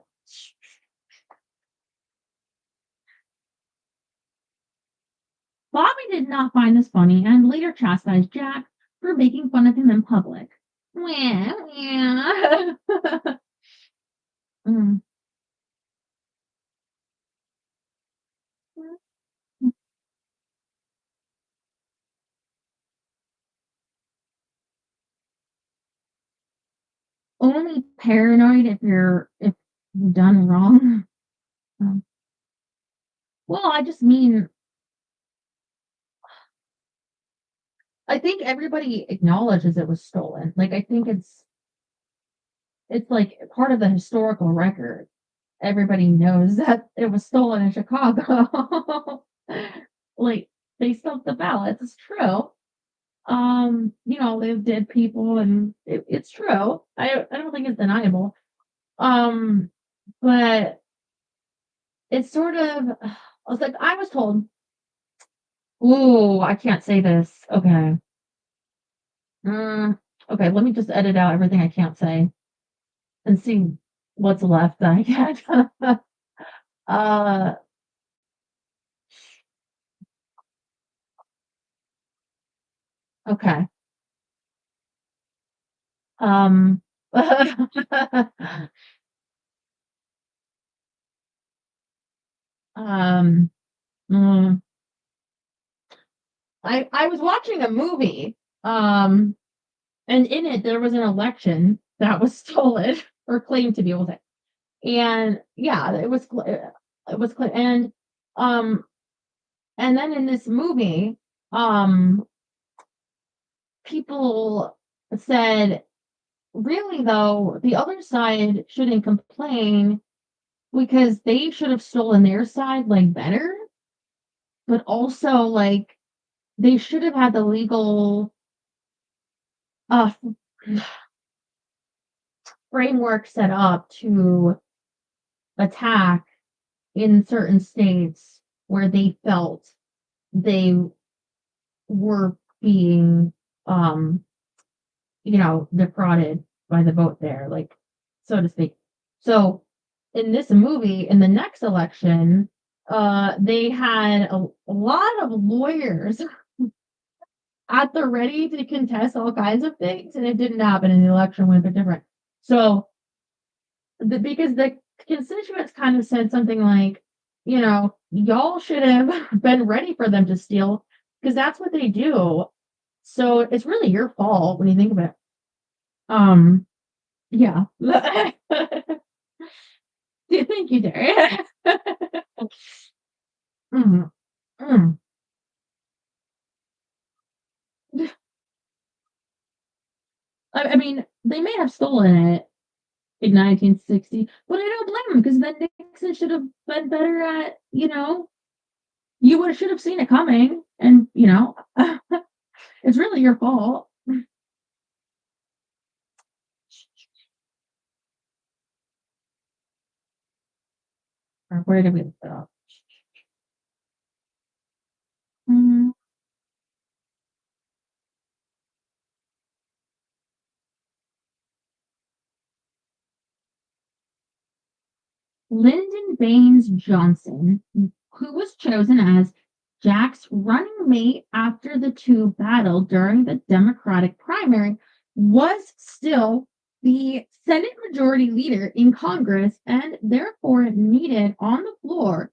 Bobby did not find this funny and later chastised Jack for making fun of him in public. Yeah. Mm. Only paranoid if you've done wrong. Um, well, I just mean I think everybody acknowledges it was stolen. Like I think it's like part of the historical record. Everybody knows that it was stolen in Chicago. Like they stuffed the ballots. It's true. They did people and it's true. I don't think it's deniable. Um, but it's sort of I was told Ooh, I can't say this. Okay. Mm, okay, let me just edit out everything I can't say and see what's left that I can. uh, okay. Um, um, mm, I was watching a movie, um, and in it there was an election that was stolen or claimed to be, was it? And yeah, it was um, and then in this movie, um, people said, really though, the other side shouldn't complain because they should have stolen their side like better, but also like they should have had the legal uh framework set up to attack in certain states where they felt they were being um defrauded by the vote there, like, so to speak. So in this movie, in the next election, they had a lot of lawyers at the ready to contest all kinds of things, and it didn't happen, and the election went a bit different. So because the constituents kind of said something like, y'all should have been ready for them to steal because that's what they do. So it's really your fault when you think of it. Um, yeah. Thank you, Derek. Mhm, mm. I mean, they may have stolen it in 1960, but I don't blame them because then Nixon should have been better at, you would should have seen it coming, and it's really your fault. Where did we go? Mm. Lyndon Baines Johnson, who was chosen as Jack's running mate after the two battled during the Democratic primary, was still the Senate Majority Leader in Congress and therefore needed on the floor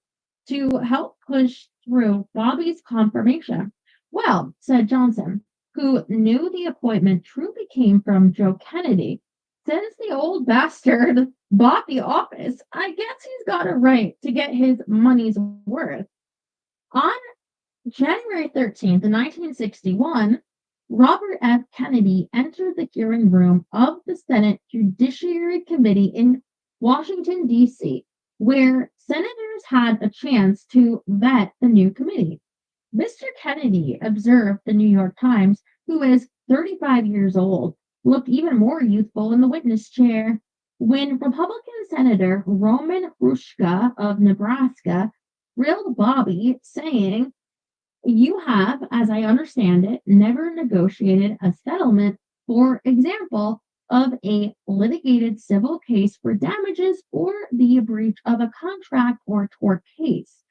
to help push through Bobby's confirmation. Well, said Johnson, who knew the appointment truly came from Joe Kennedy, since the old bastard bought the office, I guess he's got a right to get his money's worth. On January 13th, 1961, Robert F. Kennedy entered the hearing room of the Senate Judiciary Committee in Washington, D.C., where senators had a chance to vet the new committee. Mr. Kennedy, observed the New York Times, who is 35 years old, looked even more youthful in the witness chair when Republican Senator Roman Hrushka of Nebraska grilled Bobby, saying, "You have, as I understand it, never negotiated a settlement, for example, of a litigated civil case for damages or the breach of a contract or tort case."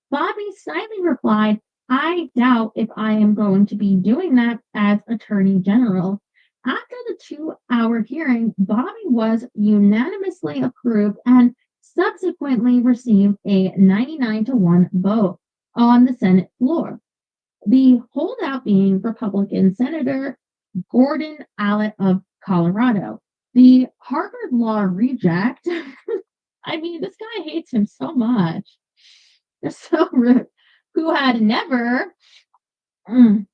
Bobby slyly replied, "I doubt if I am going to be doing that as Attorney General." After the 2-hour hearing, Bobby was unanimously approved and subsequently received a 99-1 vote on the Senate floor. The holdout being Republican Senator Gordon Allott of Colorado. The Harvard Law reject. I mean, this guy hates him so much. They're so rude. Who had never mm,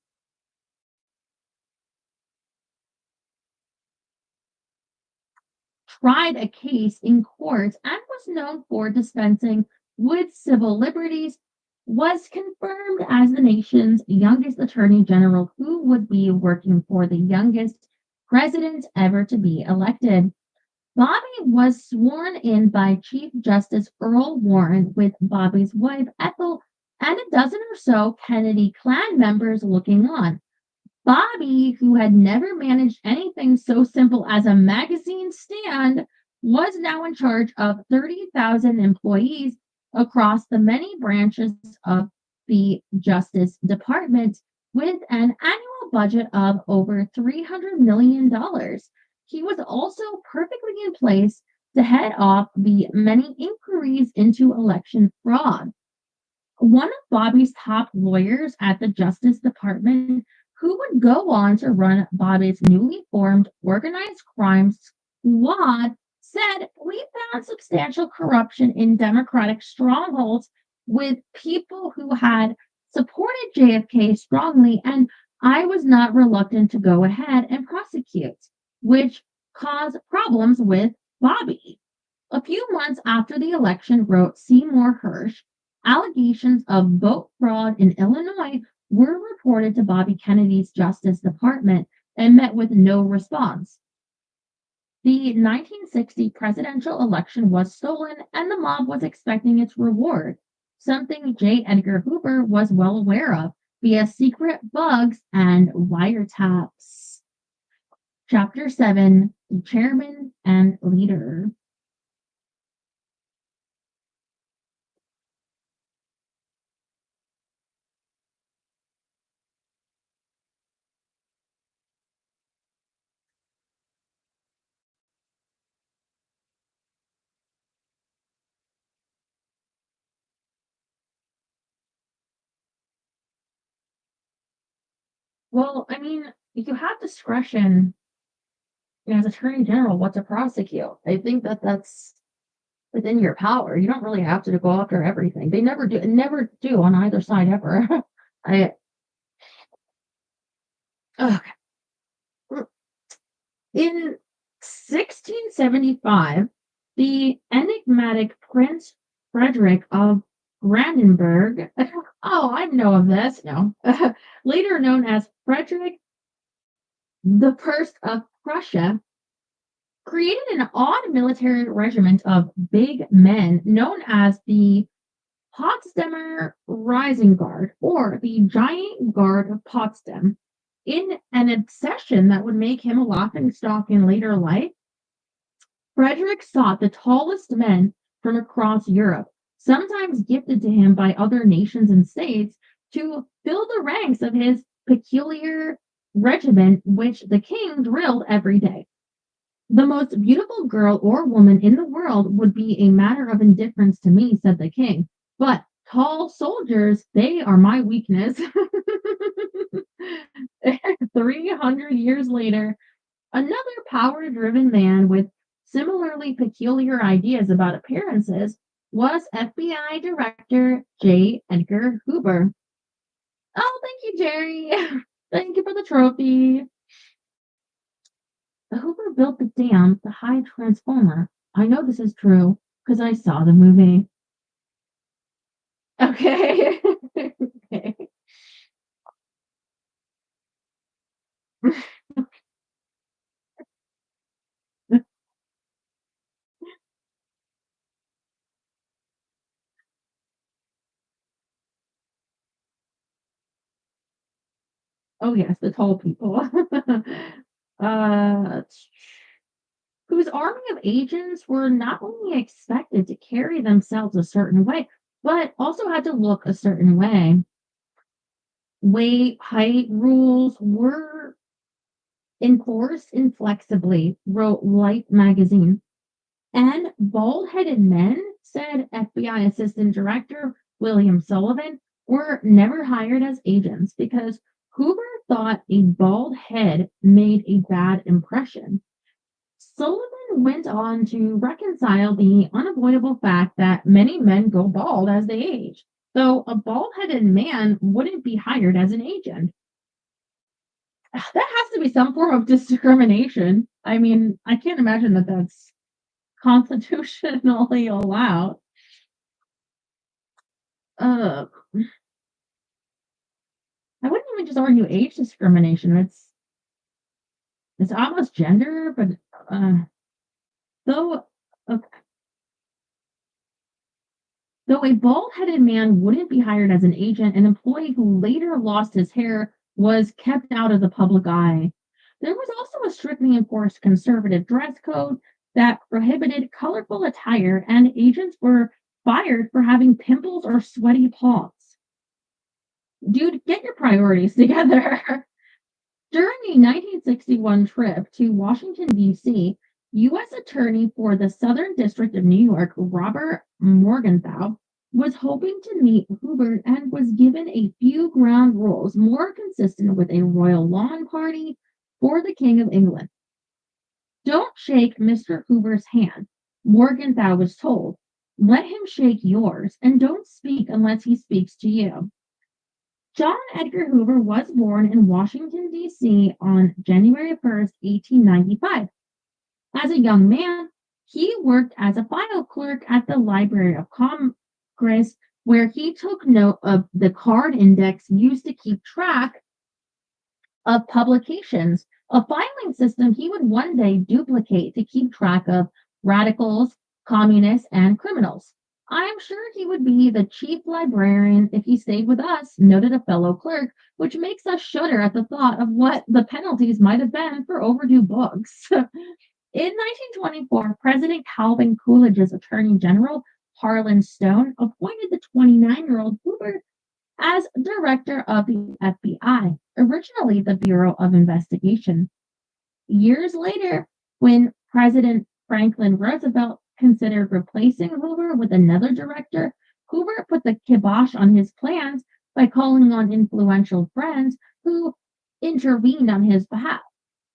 tried a case in court and was known for dispensing with civil liberties, was confirmed as the nation's youngest attorney general who would be working for the youngest president ever to be elected. Bobby was sworn in by Chief Justice Earl Warren with Bobby's wife Ethel and a dozen or so Kennedy clan members looking on. Bobby, who had never managed anything so simple as a magazine stand, was now in charge of 30,000 employees across the many branches of the Justice Department with an annual budget of over $300 million. He was also perfectly in place to head off the many inquiries into election fraud. One of Bobby's top lawyers at the Justice Department, who would go on to run Bobby's newly formed organized crime squad, said, "We found substantial corruption in Democratic strongholds with people who had supported JFK strongly, and I was not reluctant to go ahead and prosecute, which caused problems with Bobby." A few months after the election, wrote Seymour Hersh, allegations of vote fraud in Illinois were reported to Bobby Kennedy's Justice Department and met with no response. The 1960 presidential election was stolen, and the mob was expecting its reward, something J. Edgar Hoover was well aware of via secret bugs and wiretaps. Chapter 7, Chairman and Leader. Well, I mean, you have discretion as Attorney General what to prosecute. I think that that's within your power. You don't really have to go after everything. They never do on either side ever. I okay. In 1675, the enigmatic Prince Frederick of Brandenburg, oh, I know of this, no, later known as Frederick the First of Prussia, created an odd military regiment of big men known as the Potsdamer Rising Guard, or the Giant Guard of Potsdam. In an obsession that would make him a laughingstock in later life, Frederick sought the tallest men from across Europe, sometimes gifted to him by other nations and states, to fill the ranks of his peculiar regiment, which the king drilled every day. The most beautiful girl or woman in the world would be a matter of indifference to me, said the king. But tall soldiers, they are my weakness. 300 years later, another power driven man with similarly peculiar ideas about appearances was FBI Director J. Edgar Hoover. Oh, thank you, Jerry. Thank you for the trophy. The Hoover built the dam to hide Transformer. I know this is true because I saw the movie. Okay. Okay. Oh yes, the tall people. uh, whose army of agents were not only expected to carry themselves a certain way, but also had to look a certain way. Weight, height rules were enforced inflexibly, wrote Life magazine. And bald-headed men, said FBI Assistant Director William Sullivan, were never hired as agents because Hoover thought a bald head made a bad impression. Sullivan went on to reconcile the unavoidable fact that many men go bald as they age, though a bald-headed man wouldn't be hired as an agent. That has to be some form of discrimination. I mean, I can't imagine that that's constitutionally allowed. Uh, I wouldn't even just argue age discrimination. It's almost gender, but uh, though okay. Though a bald-headed man wouldn't be hired as an agent, an employee who later lost his hair was kept out of the public eye. There was also a strictly enforced conservative dress code that prohibited colorful attire, and agents were fired for having pimples or sweaty paws. Dude, get your priorities together. During a 1961 trip to Washington, D.C., U.S. Attorney for the Southern District of New York, Robert Morgenthau, was hoping to meet Hoover and was given a few ground rules more consistent with a royal lawn party for the King of England. Don't shake Mr. Hoover's hand, Morgenthau was told. Let him shake yours, and don't speak unless he speaks to you. John Edgar Hoover was born in Washington, D.C. on January 1st, 1895. As a young man, he worked as a file clerk at the Library of Congress, where he took note of the card index used to keep track of publications, a filing system he would one day duplicate to keep track of radicals, communists, and criminals. I'm sure he would be the chief librarian if he stayed with us, noted a fellow clerk, which makes us shudder at the thought of what the penalties might have been for overdue books. In 1924, President Calvin Coolidge's Attorney General, Harlan Stone, appointed the 29-year-old Hoover as director of the FBI, originally the Bureau of Investigation. Years later, when President Franklin Roosevelt considered replacing Hoover with another director, Hoover put the kibosh on his plans by calling on influential friends who intervened on his behalf.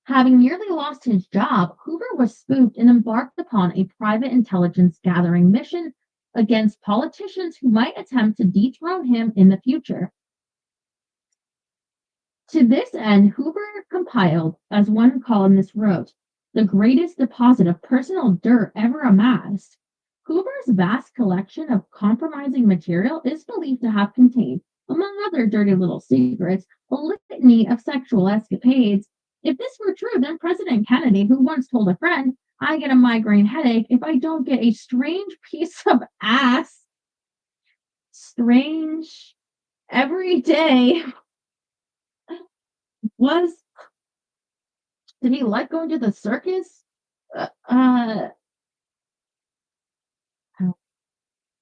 Having nearly lost his job, Hoover was spooked and embarked upon a private intelligence gathering mission against politicians who might attempt to dethrone him in the future. To this end, Hoover compiled, as one columnist wrote, the greatest deposit of personal dirt ever amassed. Hoover's vast collection of compromising material is believed to have contained, among other dirty little secrets, a litany of sexual escapades. If this were true, then President Kennedy, who once told a friend, I get a migraine headache if I don't get a strange piece of ass, strange, every day, did he like going to the circus?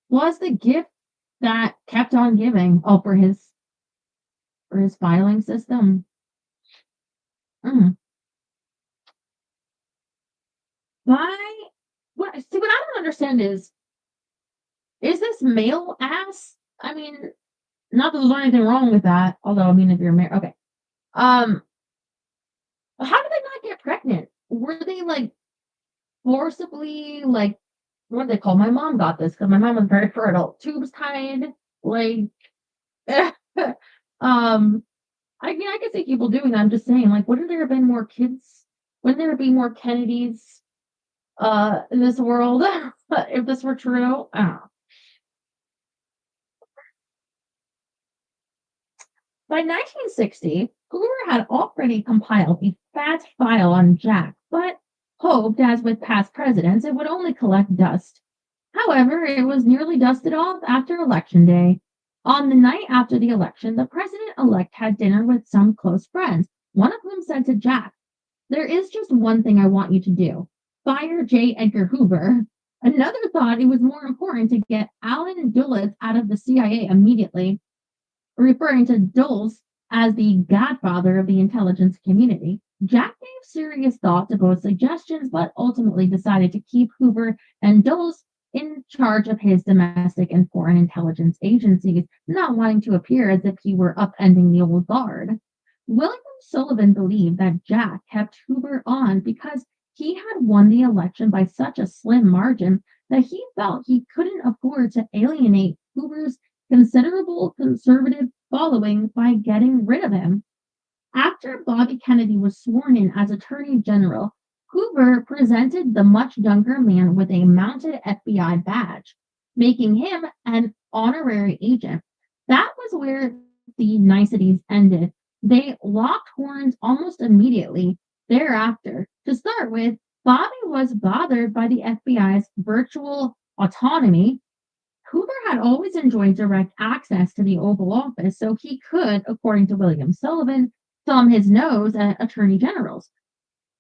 Was the gift that kept on giving? Oh, for his filing system. What I don't understand is this male ass? I mean, not that there's anything wrong with that. Although, I mean, if you're married, okay. How did they not get pregnant? Were they like forcibly, like, what do they call? My mom got this because my mom was very fertile. Tubes tied, like, I mean, I can see people doing that. I'm just saying, like, wouldn't there have been more kids? Wouldn't there be more Kennedys in this world if this were true? I don't know. By 1960, Hoover had already compiled a fat file on Jack, but hoped, as with past presidents, it would only collect dust. However, it was nearly dusted off after Election Day. On the night after the election, the president-elect had dinner with some close friends, one of whom said to Jack, there is just one thing I want you to do. Fire J. Edgar Hoover. Another thought it was more important to get Allen Dulles out of the CIA immediately, referring to Dulles as the godfather of the intelligence community. Jack gave serious thought to both suggestions, but ultimately decided to keep Hoover and Dulles in charge of his domestic and foreign intelligence agencies, not wanting to appear as if he were upending the old guard. William Sullivan believed that Jack kept Hoover on because he had won the election by such a slim margin that he felt he couldn't afford to alienate Hoover's considerable conservative following by getting rid of him. After Bobby Kennedy was sworn in as Attorney General, Hoover presented the much younger man with a mounted FBI badge, making him an honorary agent. That was where the niceties ended. They locked horns almost immediately thereafter. To start with, Bobby was bothered by the FBI's virtual autonomy. Hoover had always enjoyed direct access to the Oval Office, so he could, according to William Sullivan, thumb his nose at attorney generals.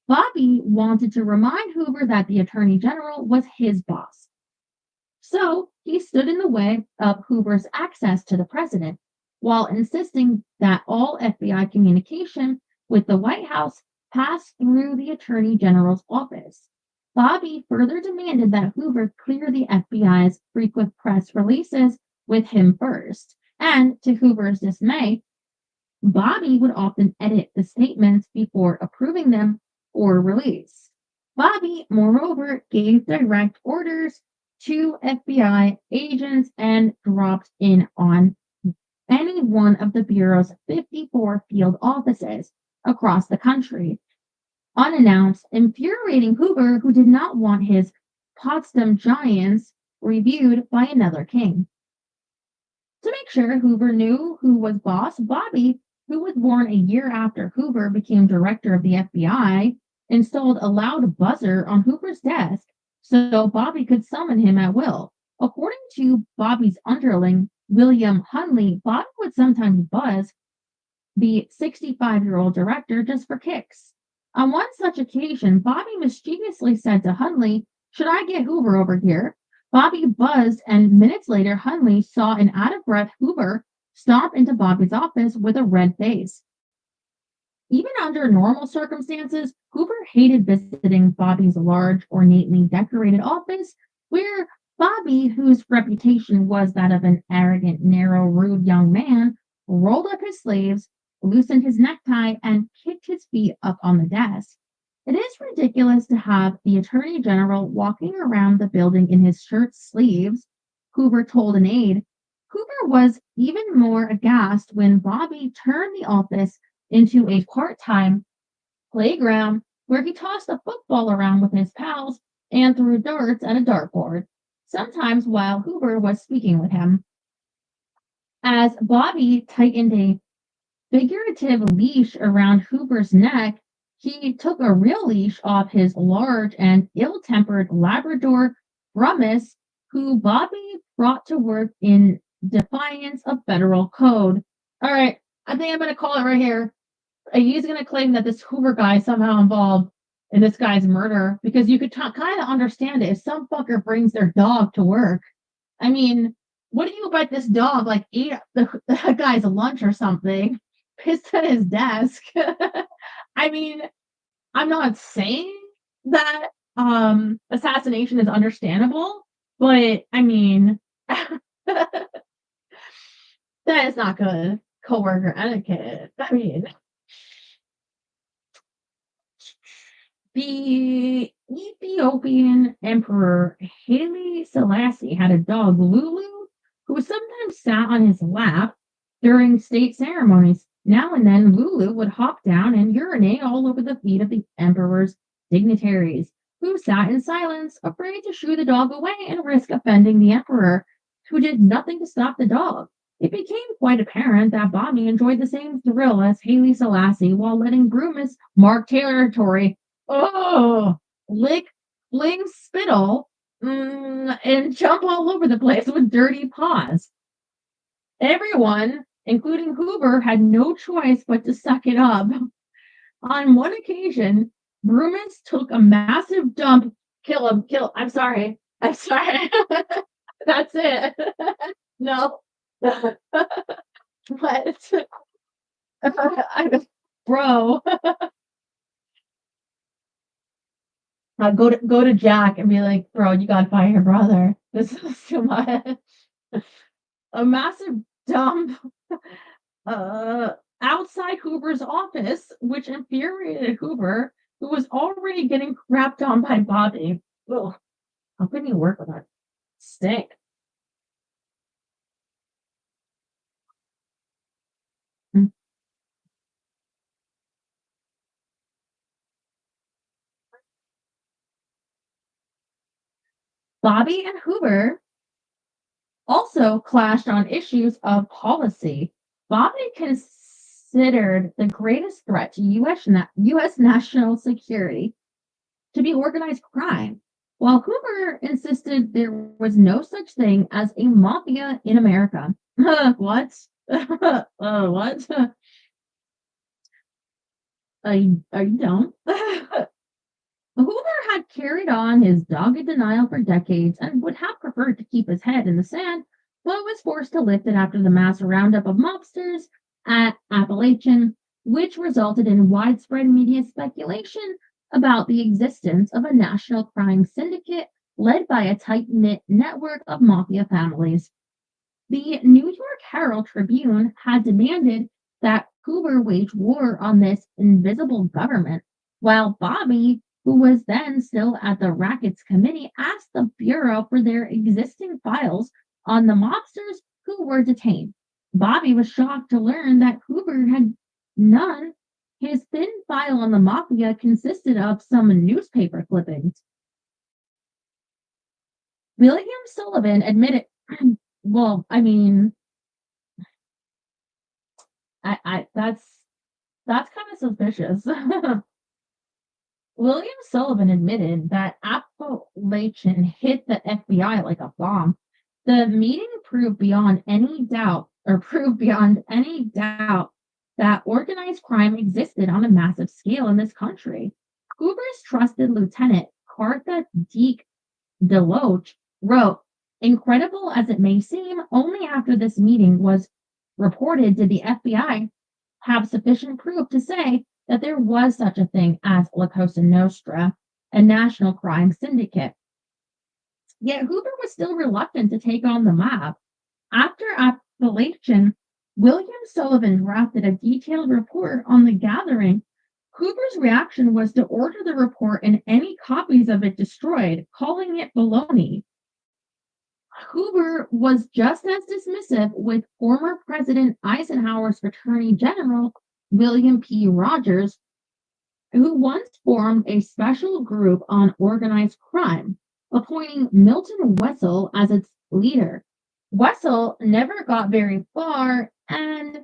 Bobby wanted to remind Hoover that the attorney general was his boss. So he stood in the way of Hoover's access to the president while insisting that all FBI communication with the White House pass through the Attorney General's office. Bobby further demanded that Hoover clear the FBI's frequent press releases with him first. And to Hoover's dismay, Bobby would often edit the statements before approving them for release. Bobby, moreover, gave direct orders to FBI agents and dropped in on any one of the Bureau's 54 field offices across the country, unannounced, infuriating Hoover, who did not want his Potsdam giants reviewed by another king. To make sure Hoover knew who was boss, Bobby, who was born a year after Hoover became director of the FBI, installed a loud buzzer on Hoover's desk so Bobby could summon him at will. According to Bobby's underling, William Hunley, Bobby would sometimes buzz the 65-year-old director just for kicks. On one such occasion, Bobby mischievously said to Hunley, "Should I get Hoover over here?" Bobby buzzed, and minutes later, Hunley saw an out-of-breath Hoover stomp into Bobby's office with a red face. Even under normal circumstances, Hoover hated visiting Bobby's large, ornately decorated office, where Bobby, whose reputation was that of an arrogant, narrow, rude young man, rolled up his sleeves, loosened his necktie, and kicked his feet up on the desk. It is ridiculous to have the Attorney General walking around the building in his shirt sleeves, Hoover told an aide. Hoover was even more aghast when Bobby turned the office into a part-time playground where he tossed a football around with his pals and threw darts at a dartboard, sometimes while Hoover was speaking with him. As Bobby tightened a figurative leash around Hoover's neck, he took a real leash off his large and ill-tempered Labrador Brummus, who Bobby brought to work in defiance of federal code. All right, I think I'm going to call it right here. He's going to claim that this Hoover guy is somehow involved in this guy's murder, because you could kind of understand it if some fucker brings their dog to work. I mean, what do you bet this dog like ate the guy's lunch or something, pissed at his desk? I mean, I'm not saying that assassination is understandable, but I mean, that is not good coworker etiquette. I mean, the Ethiopian Emperor Haile Selassie had a dog, Lulu, who sometimes sat on his lap during state ceremonies. Now and then, Lulu would hop down and urinate all over the feet of the emperor's dignitaries, who sat in silence, afraid to shoo the dog away and risk offending the emperor, who did nothing to stop the dog. It became quite apparent that Bobby enjoyed the same thrill as Haile Selassie while letting Brumus mark territory. Oh, lick, fling spittle, and jump all over the place with dirty paws. Everyone, including Hoover, had no choice but to suck it up. On one occasion, Brumus took a massive dump. Kill him. I'm sorry. That's it. No. What? Bro. Go to Jack and be like, "Bro, you gotta find your brother. This is too much." A massive dump outside Hoover's office, which infuriated Hoover, who was already getting crapped on by Bobby. Ugh, how can you work with that stink? Bobby and Hoover also clashed on issues of policy. Bobby considered the greatest threat to U.S. national security to be organized crime, while Hoover insisted there was no such thing as a mafia in America. What? What? Are you dumb? Hoover had carried on his dogged denial for decades and would have preferred to keep his head in the sand, but was forced to lift it after the mass roundup of mobsters at Appalachian, which resulted in widespread media speculation about the existence of a national crime syndicate led by a tight knit network of mafia families. The New York Herald Tribune had demanded that Hoover wage war on this invisible government, while Bobby, who was then still at the Rackets Committee, asked the Bureau for their existing files on the mobsters who were detained. Bobby was shocked to learn that Hoover had none. His thin file on the mafia consisted of some newspaper clippings. William Sullivan admitted, well, I mean, that's kind of suspicious. William Sullivan admitted that Appalachian hit the FBI like a bomb. The meeting proved beyond any doubt that organized crime existed on a massive scale in this country. Hoover's trusted lieutenant, Cartha Deke DeLoach, wrote, incredible as it may seem, only after this meeting was reported did the FBI have sufficient proof to say that there was such a thing as La Cosa Nostra, a national crime syndicate. Yet Hoover was still reluctant to take on the mob. After Appalachian, William Sullivan drafted a detailed report on the gathering. Hoover's reaction was to order the report and any copies of it destroyed, calling it baloney. Hoover was just as dismissive with former President Eisenhower's Attorney General, William P. Rogers, who once formed a special group on organized crime, appointing Milton Wessel as its leader. Wessel never got very far, and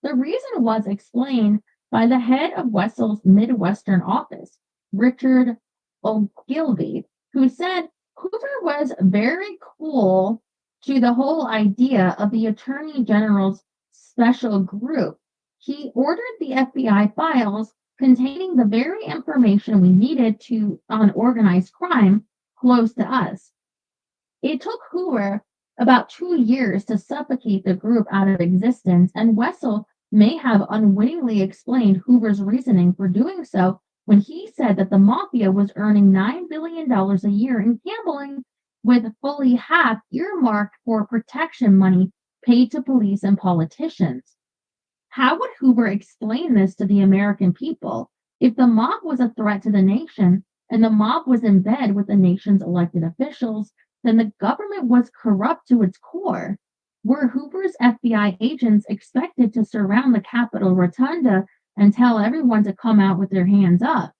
the reason was explained by the head of Wessel's Midwestern office, Richard Ogilvie, who said Hoover was very cool to the whole idea of the Attorney General's special group. He ordered the FBI files containing the very information we needed on organized crime close to us. It took Hoover about 2 years to suffocate the group out of existence, and Wessel may have unwittingly explained Hoover's reasoning for doing so when he said that the mafia was earning $9 billion a year in gambling, with fully half earmarked for protection money paid to police and politicians. How would Hoover explain this to the American people? If the mob was a threat to the nation and the mob was in bed with the nation's elected officials, then the government was corrupt to its core. Were Hoover's FBI agents expected to surround the Capitol Rotunda and tell everyone to come out with their hands up?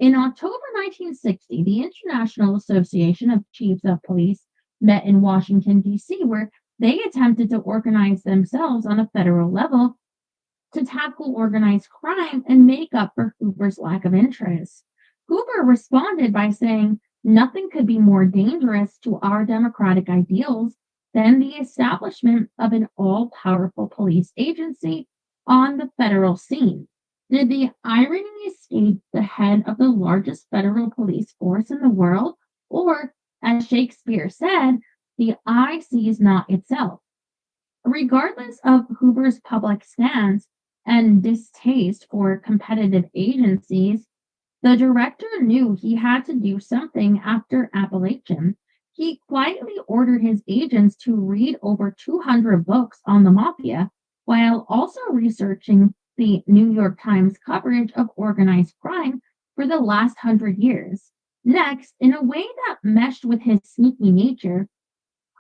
In October 1960, the International Association of Chiefs of Police met in Washington, D.C., where they attempted to organize themselves on a federal level to tackle organized crime and make up for Hoover's lack of interest. Hoover responded by saying, nothing could be more dangerous to our democratic ideals than the establishment of an all-powerful police agency on the federal scene. Did the irony escape the head of the largest federal police force in the world? Or, as Shakespeare said, the eye sees not itself. Regardless of Hoover's public stance and distaste for competitive agencies, the director knew he had to do something after Appalachian. He quietly ordered his agents to read over 200 books on the mafia, while also researching the New York Times coverage of organized crime for the last 100 years. Next, in a way that meshed with his sneaky nature,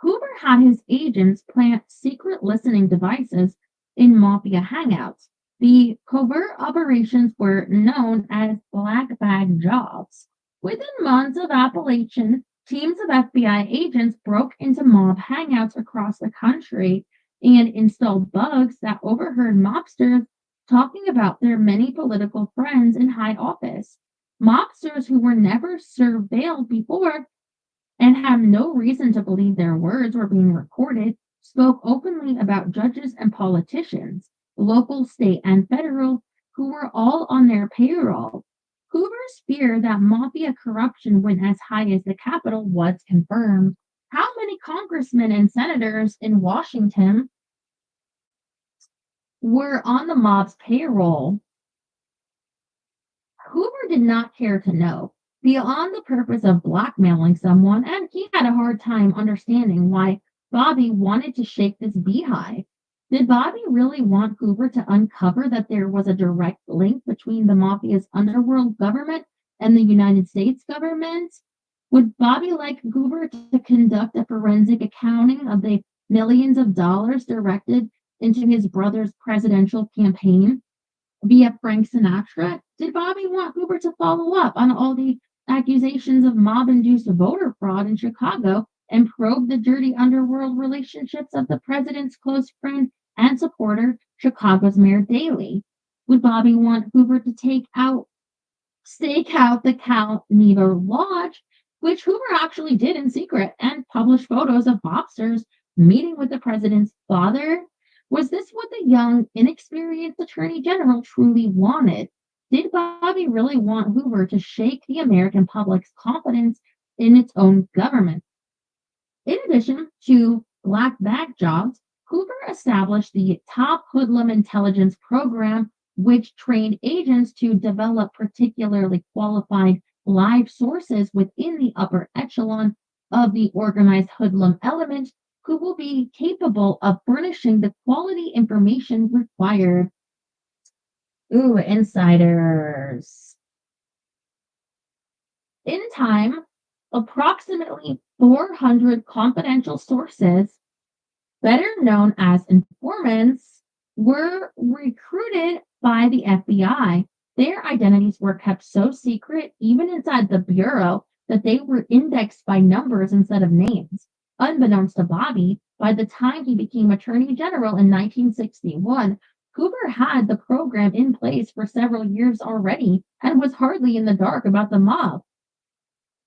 Hoover had his agents plant secret listening devices in mafia hangouts. The covert operations were known as black bag jobs. Within months of Appalachian, teams of FBI agents broke into mob hangouts across the country and installed bugs that overheard mobsters talking about their many political friends in high office. Mobsters who were never surveilled before and have no reason to believe their words were being recorded, spoke openly about judges and politicians, local, state, and federal, who were all on their payroll. Hoover's fear that mafia corruption went as high as the Capitol was confirmed. How many congressmen and senators in Washington were on the mob's payroll? Hoover did not care to know, beyond the purpose of blackmailing someone, and he had a hard time understanding why Bobby wanted to shake this beehive. Did Bobby really want Hoover to uncover that there was a direct link between the mafia's underworld government and the United States government? Would Bobby like Hoover to conduct a forensic accounting of the millions of dollars directed into his brother's presidential campaign via Frank Sinatra? Did Bobby want Hoover to follow up on all the accusations of mob-induced voter fraud in Chicago and probe the dirty underworld relationships of the president's close friend and supporter, Chicago's Mayor Daley? Would Bobby want Hoover to stake out the Cal Neva Lodge, which Hoover actually did in secret, and publish photos of mobsters meeting with the president's father? Was this what the young, inexperienced attorney general truly wanted? Did Bobby really want Hoover to shake the American public's confidence in its own government? In addition to black bag jobs, Hoover established the Top Hoodlum Intelligence Program, which trained agents to develop particularly qualified live sources within the upper echelon of the organized hoodlum element who will be capable of furnishing the quality information required. Ooh, insiders. In time, approximately 400 confidential sources, better known as informants, were recruited by the FBI. Their identities were kept so secret, even inside the Bureau, that they were indexed by numbers instead of names. Unbeknownst to Bobby, by the time he became Attorney General in 1961, Hoover had the program in place for several years already and was hardly in the dark about the mob.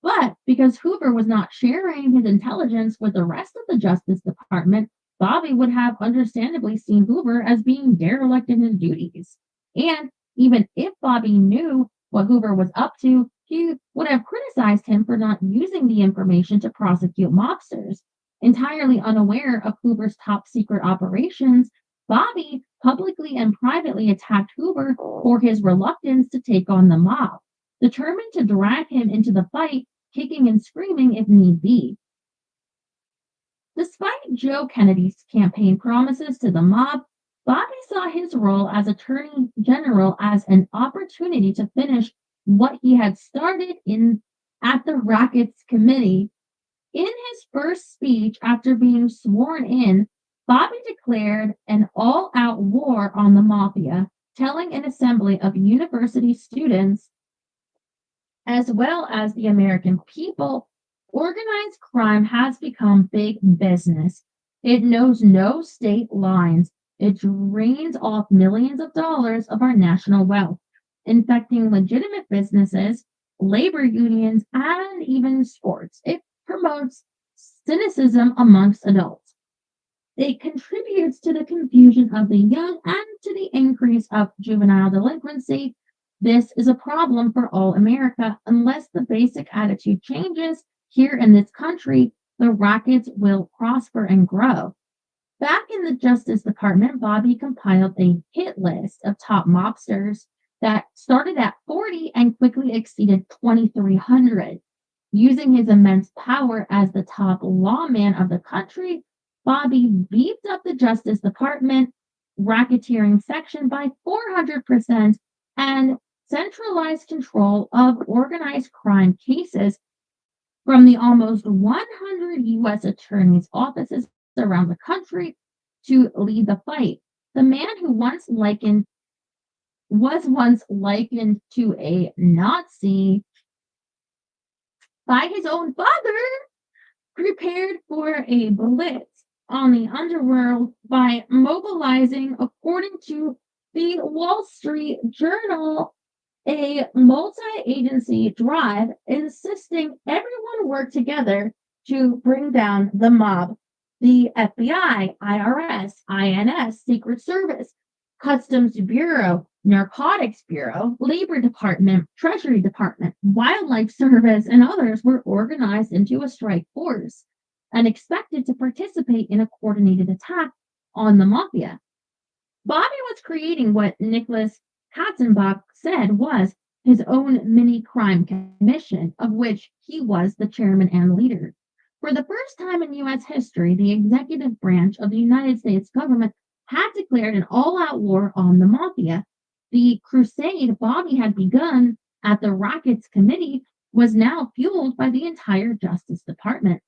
But because Hoover was not sharing his intelligence with the rest of the Justice Department, Bobby would have understandably seen Hoover as being derelict in his duties. And even if Bobby knew what Hoover was up to, he would have criticized him for not using the information to prosecute mobsters. Entirely unaware of Hoover's top secret operations, Bobby publicly and privately attacked Hoover for his reluctance to take on the mob, determined to drag him into the fight, kicking and screaming if need be. Despite Joe Kennedy's campaign promises to the mob, Bobby saw his role as Attorney General as an opportunity to finish what he had started at the Rackets Committee. In his first speech after being sworn in, Bobby declared an all-out war on the mafia, telling an assembly of university students, as well as the American people, organized crime has become big business. It knows no state lines. It drains off millions of dollars of our national wealth, infecting legitimate businesses, labor unions, and even sports. It promotes cynicism amongst adults. It contributes to the confusion of the young and to the increase of juvenile delinquency. This is a problem for all America. Unless the basic attitude changes here in this country, the rackets will prosper and grow. Back in the Justice Department, Bobby compiled a hit list of top mobsters that started at 40 and quickly exceeded 2,300. Using his immense power as the top lawman of the country, Bobby beefed up the Justice Department racketeering section by 400% and centralized control of organized crime cases from the almost 100 U.S. attorneys' offices around the country to lead the fight. The man who was once likened to a Nazi by his own father, prepared for a blitz on the underworld by mobilizing, according to the Wall Street Journal, a multi-agency drive insisting everyone work together to bring down the mob. The FBI, IRS, INS, Secret Service, Customs Bureau, Narcotics Bureau, Labor Department, Treasury Department, Wildlife Service, and others were organized into a strike force and expected to participate in a coordinated attack on the mafia. Bobby was creating what Nicholas Katzenbach said was his own mini crime commission, of which he was the chairman and leader. For the first time in U.S. history, the executive branch of the United States government had declared an all-out war on the mafia. The crusade Bobby had begun at the Rackets Committee was now fueled by the entire Justice Department.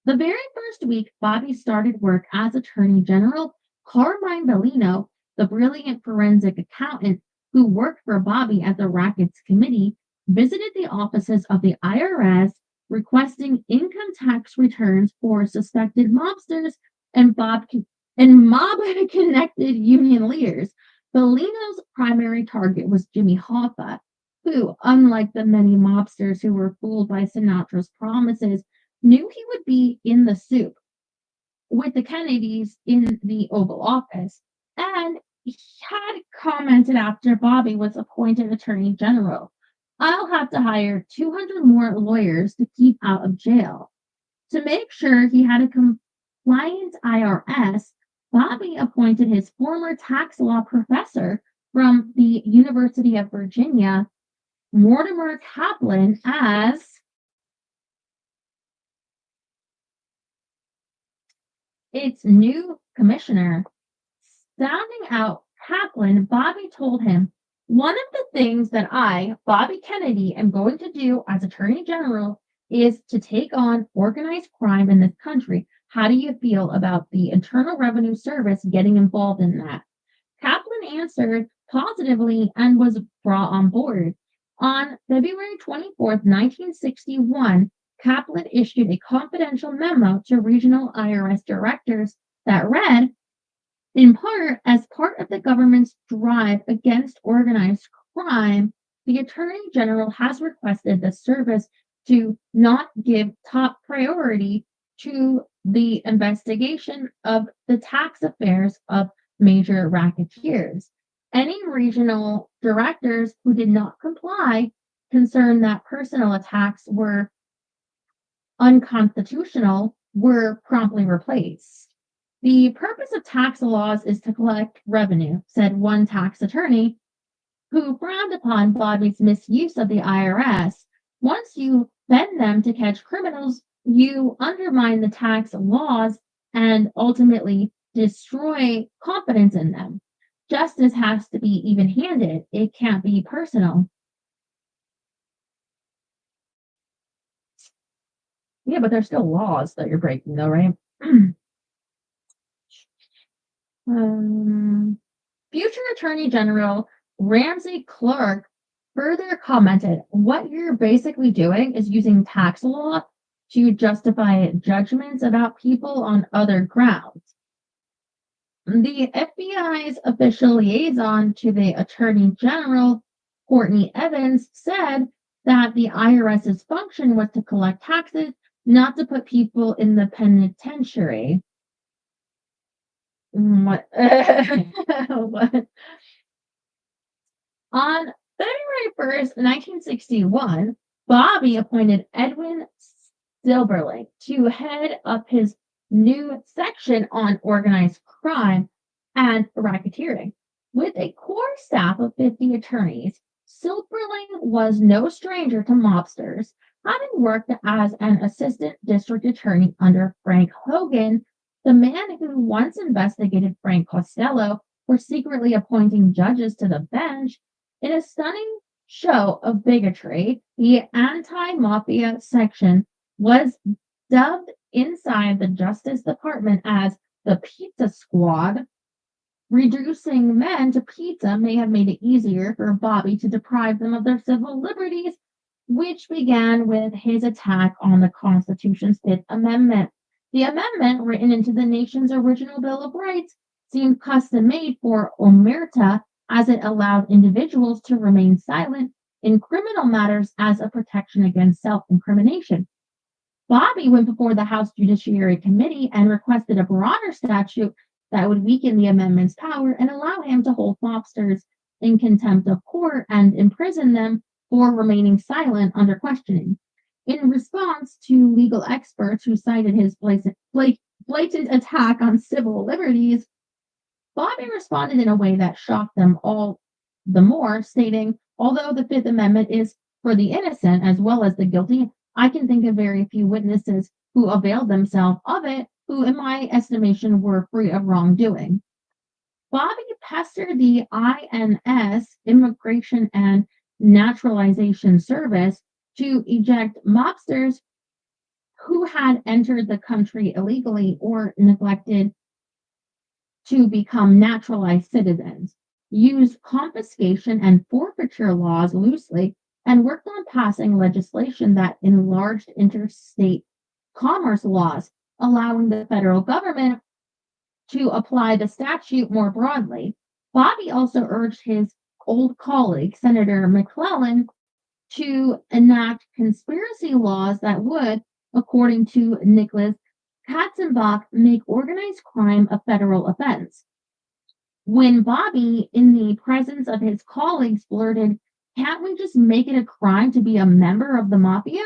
The very first week Bobby started work as Attorney General, Carmine Bellino, the brilliant forensic accountant who worked for Bobby at the Rackets Committee, visited the offices of the IRS requesting income tax returns for suspected mobsters and mob-connected union leaders. Bellino's primary target was Jimmy Hoffa, who, unlike the many mobsters who were fooled by Sinatra's promises, knew he would be in the soup with the Kennedys in the Oval Office, and he had commented after Bobby was appointed Attorney General, "I'll have to hire 200 more lawyers to keep out of jail." To make sure he had a compliant IRS, Bobby appointed his former tax law professor from the University of Virginia, Mortimer Kaplan, as its new commissioner. Sounding out Kaplan, Bobby told him, "One of the things that I, Bobby Kennedy, am going to do as Attorney General is to take on organized crime in this country. How do you feel about the Internal Revenue Service getting involved in that?" Kaplan answered positively and was brought on board. On February 24th, 1961, Kaplan issued a confidential memo to regional IRS directors that read, in part, as part of the government's drive against organized crime, the Attorney General has requested the service to not give top priority to the investigation of the tax affairs of major racketeers. Any regional directors who did not comply, concerned that personal attacks were unconstitutional, were promptly replaced. "The purpose of tax laws is to collect revenue," said one tax attorney who frowned upon Bobby's misuse of the IRS. "Once you bend them to catch criminals, you undermine the tax laws and ultimately destroy confidence in them. Justice has to be even-handed. It can't be personal." Yeah, but there's still laws that you're breaking, though, right? Future Attorney General Ramsey Clark further commented, "What you're basically doing is using tax law to justify judgments about people on other grounds." The FBI's official liaison to the Attorney General, Courtney Evans, said that the IRS's function was to collect taxes, not to put people in the penitentiary. What? What? On February 1st, 1961, Bobby appointed Edwin Silberling to head up his new section on organized crime and racketeering. With a core staff of 50 attorneys, Silberling was no stranger to mobsters, having worked as an assistant district attorney under Frank Hogan, the man who once investigated Frank Costello for secretly appointing judges to the bench. In a stunning show of bigotry, the anti-mafia section was dubbed inside the Justice Department as the Pizza Squad. Reducing men to pizza may have made it easier for Bobby to deprive them of their civil liberties, which began with his attack on the Constitution's Fifth Amendment. The amendment, written into the nation's original Bill of Rights, seemed custom-made for omerta as it allowed individuals to remain silent in criminal matters as a protection against self-incrimination. Bobby went before the House Judiciary Committee and requested a broader statute that would weaken the amendment's power and allow him to hold mobsters in contempt of court and imprison them for remaining silent under questioning. In response to legal experts who cited his blatant attack on civil liberties, Bobby responded in a way that shocked them all the more, stating, "Although the Fifth Amendment is for the innocent as well as the guilty, I can think of very few witnesses who availed themselves of it, who, in my estimation, were free of wrongdoing." Bobby pestered the INS, Immigration and Naturalization Service, to eject mobsters who had entered the country illegally or neglected to become naturalized citizens, used confiscation and forfeiture laws loosely, and worked on passing legislation that enlarged interstate commerce laws, allowing the federal government to apply the statute more broadly. Bobby also urged his old colleague, Senator McClellan, to enact conspiracy laws that would, according to Nicholas Katzenbach, make organized crime a federal offense. When Bobby, in the presence of his colleagues, blurted, "Can't we just make it a crime to be a member of the mafia?"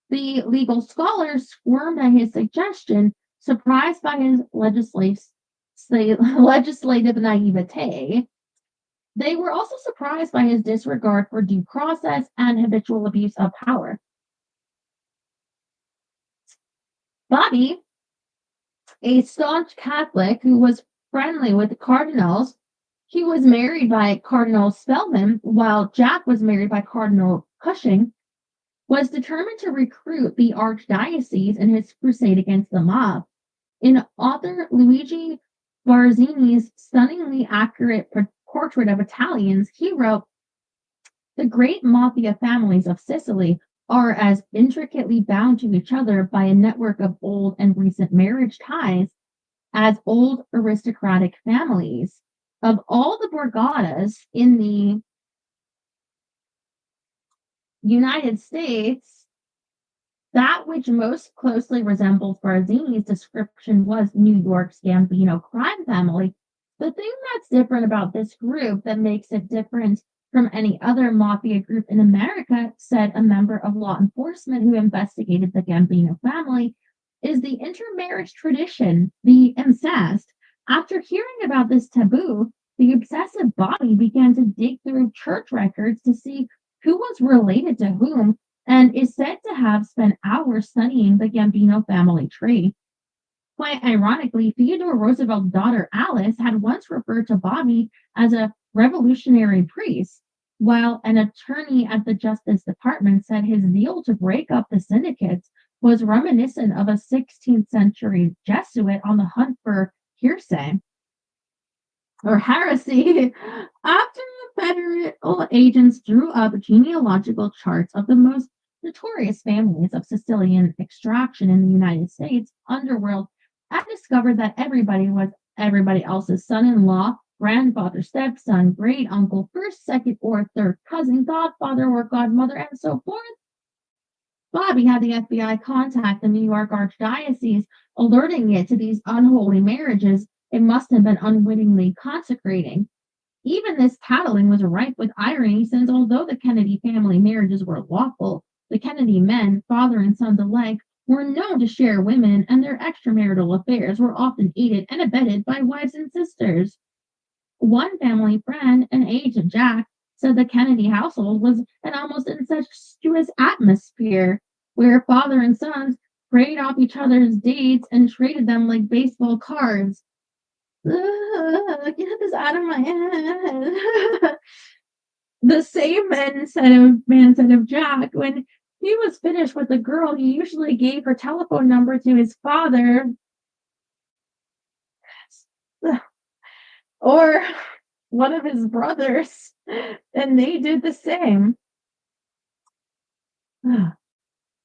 the legal scholars squirmed at his suggestion, surprised by his legislative naivete. They were also surprised by his disregard for due process and habitual abuse of power. Bobby, a staunch Catholic who was friendly with the cardinals, he was married by Cardinal Spellman, while Jack was married by Cardinal Cushing, was determined to recruit the archdiocese in his crusade against the mob. In author Luigi Barzini's stunningly accurate portrait of Italians, he wrote, "The great mafia families of Sicily are as intricately bound to each other by a network of old and recent marriage ties as old aristocratic families. Of all the borgatas in the United States, that which most closely resembled Barzini's description was New York's Gambino crime family. The thing that's different about this group that makes it different from any other mafia group in America," said a member of law enforcement who investigated the Gambino family, "is the intermarriage tradition, the incest. After hearing about this taboo, the obsessive Bobby began to dig through church records to see who was related to whom, and is said to have spent hours studying the Gambino family tree. Quite ironically, Theodore Roosevelt's daughter Alice had once referred to Bobby as a revolutionary priest, while an attorney at the Justice Department said his zeal to break up the syndicates was reminiscent of a 16th century Jesuit on the hunt for heresy. After the federal agents drew up genealogical charts of the most notorious families of Sicilian extraction in the United States underworld, and discovered that everybody was everybody else's son-in-law, grandfather, stepson, great uncle, first, second, or third cousin, godfather, or godmother, and so forth, Bobby had the FBI contact the New York Archdiocese, alerting it to these unholy marriages it must have been unwittingly consecrating. Even this tattling was rife with irony, since although the Kennedy family marriages were lawful, the Kennedy men, father and son alike, were known to share women, and their extramarital affairs were often aided and abetted by wives and sisters. One family friend, an aged Jack, said the Kennedy household was an almost incestuous atmosphere, where father and sons preyed off each other's dates and traded them like baseball cards. Ugh, get this out of my head. The same man said of Jack, when he was finished with the girl, he usually gave her telephone number to his father or one of his brothers, and they did the same.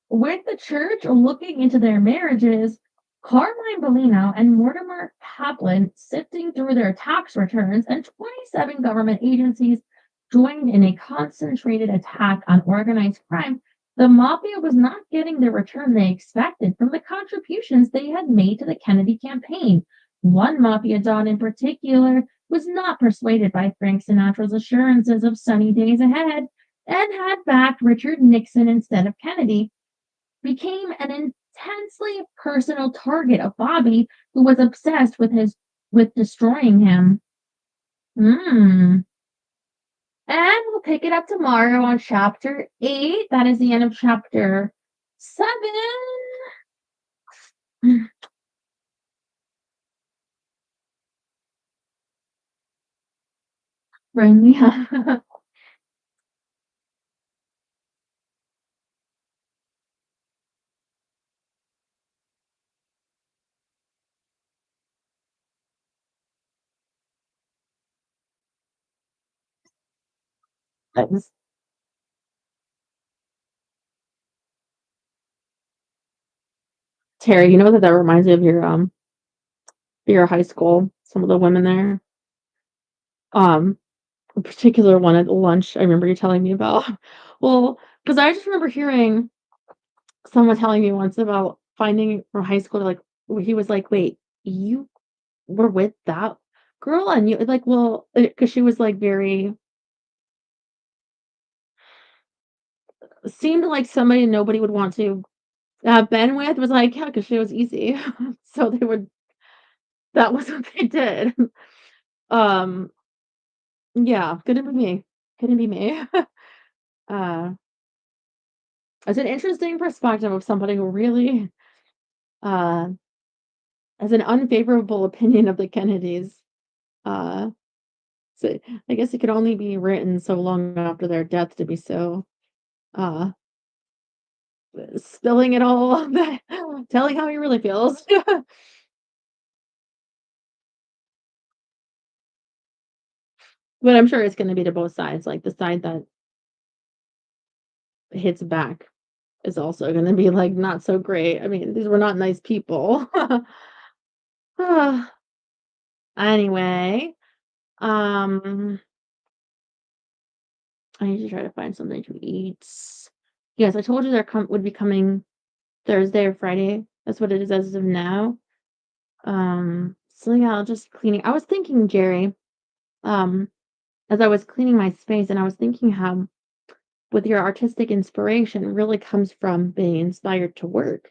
With the church looking into their marriages, Carmine Bellino and Mortimer Kaplan sifting through their tax returns, and 27 government agencies joined in a concentrated attack on organized crime. The mafia was not getting the return they expected from the contributions they had made to the Kennedy campaign. One mafia don in particular was not persuaded by Frank Sinatra's assurances of sunny days ahead and had backed Richard Nixon instead of Kennedy, became an intensely personal target of Bobby, who was obsessed with destroying him. Hmm. And we'll pick it up tomorrow on chapter 8. That is the end of chapter 7. Bring me up. Terry, you know that reminds me of your high school, some of the women there. Um, a particular one at lunch I remember you telling me about. Well, because I just remember hearing someone telling me once about finding from high school, like, where he was like, "Wait, you were with that girl?" And you like, well, because she was like very seemed like somebody nobody would want to have been with, was like, yeah, because she was easy. So they would that was what they did. Um, yeah, couldn't be me. Couldn't be me. Uh, it's an interesting perspective of somebody who really uh has an unfavorable opinion of the Kennedys. Uh, so I guess it could only be written so long after their death to be so uh spilling it all, telling how he really feels. But I'm sure it's gonna be to both sides, like, the side that hits back is also gonna be, like, not so great. I mean, these were not nice people. Anyway, um, I need to try to find something to eat. Yes, I told you they're would be coming Thursday or Friday. That's what it is as of now. So yeah, I'll just cleaning. I was thinking, Jerry, um, as I was cleaning my space, and I was thinking how with your artistic inspiration really comes from being inspired to work.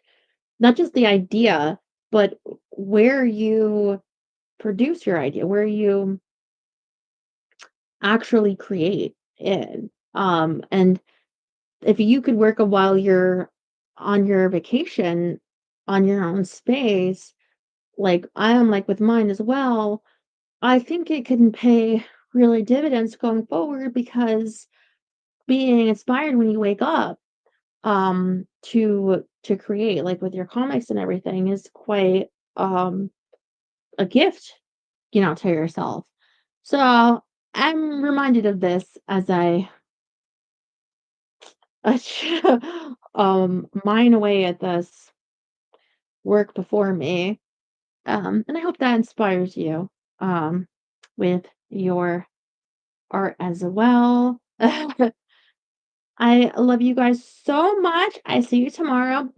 Not just the idea, but where you produce your idea, where you actually create it. And if you could work a while you're on your vacation on your own space, like I am like with mine as well, I think it can pay really dividends going forward because being inspired when you wake up to create like with your comics and everything is quite a gift, to yourself. So I'm reminded of this as I mine away at this work before me. And I hope that inspires you with your art as well. I love you guys so much. I see you tomorrow.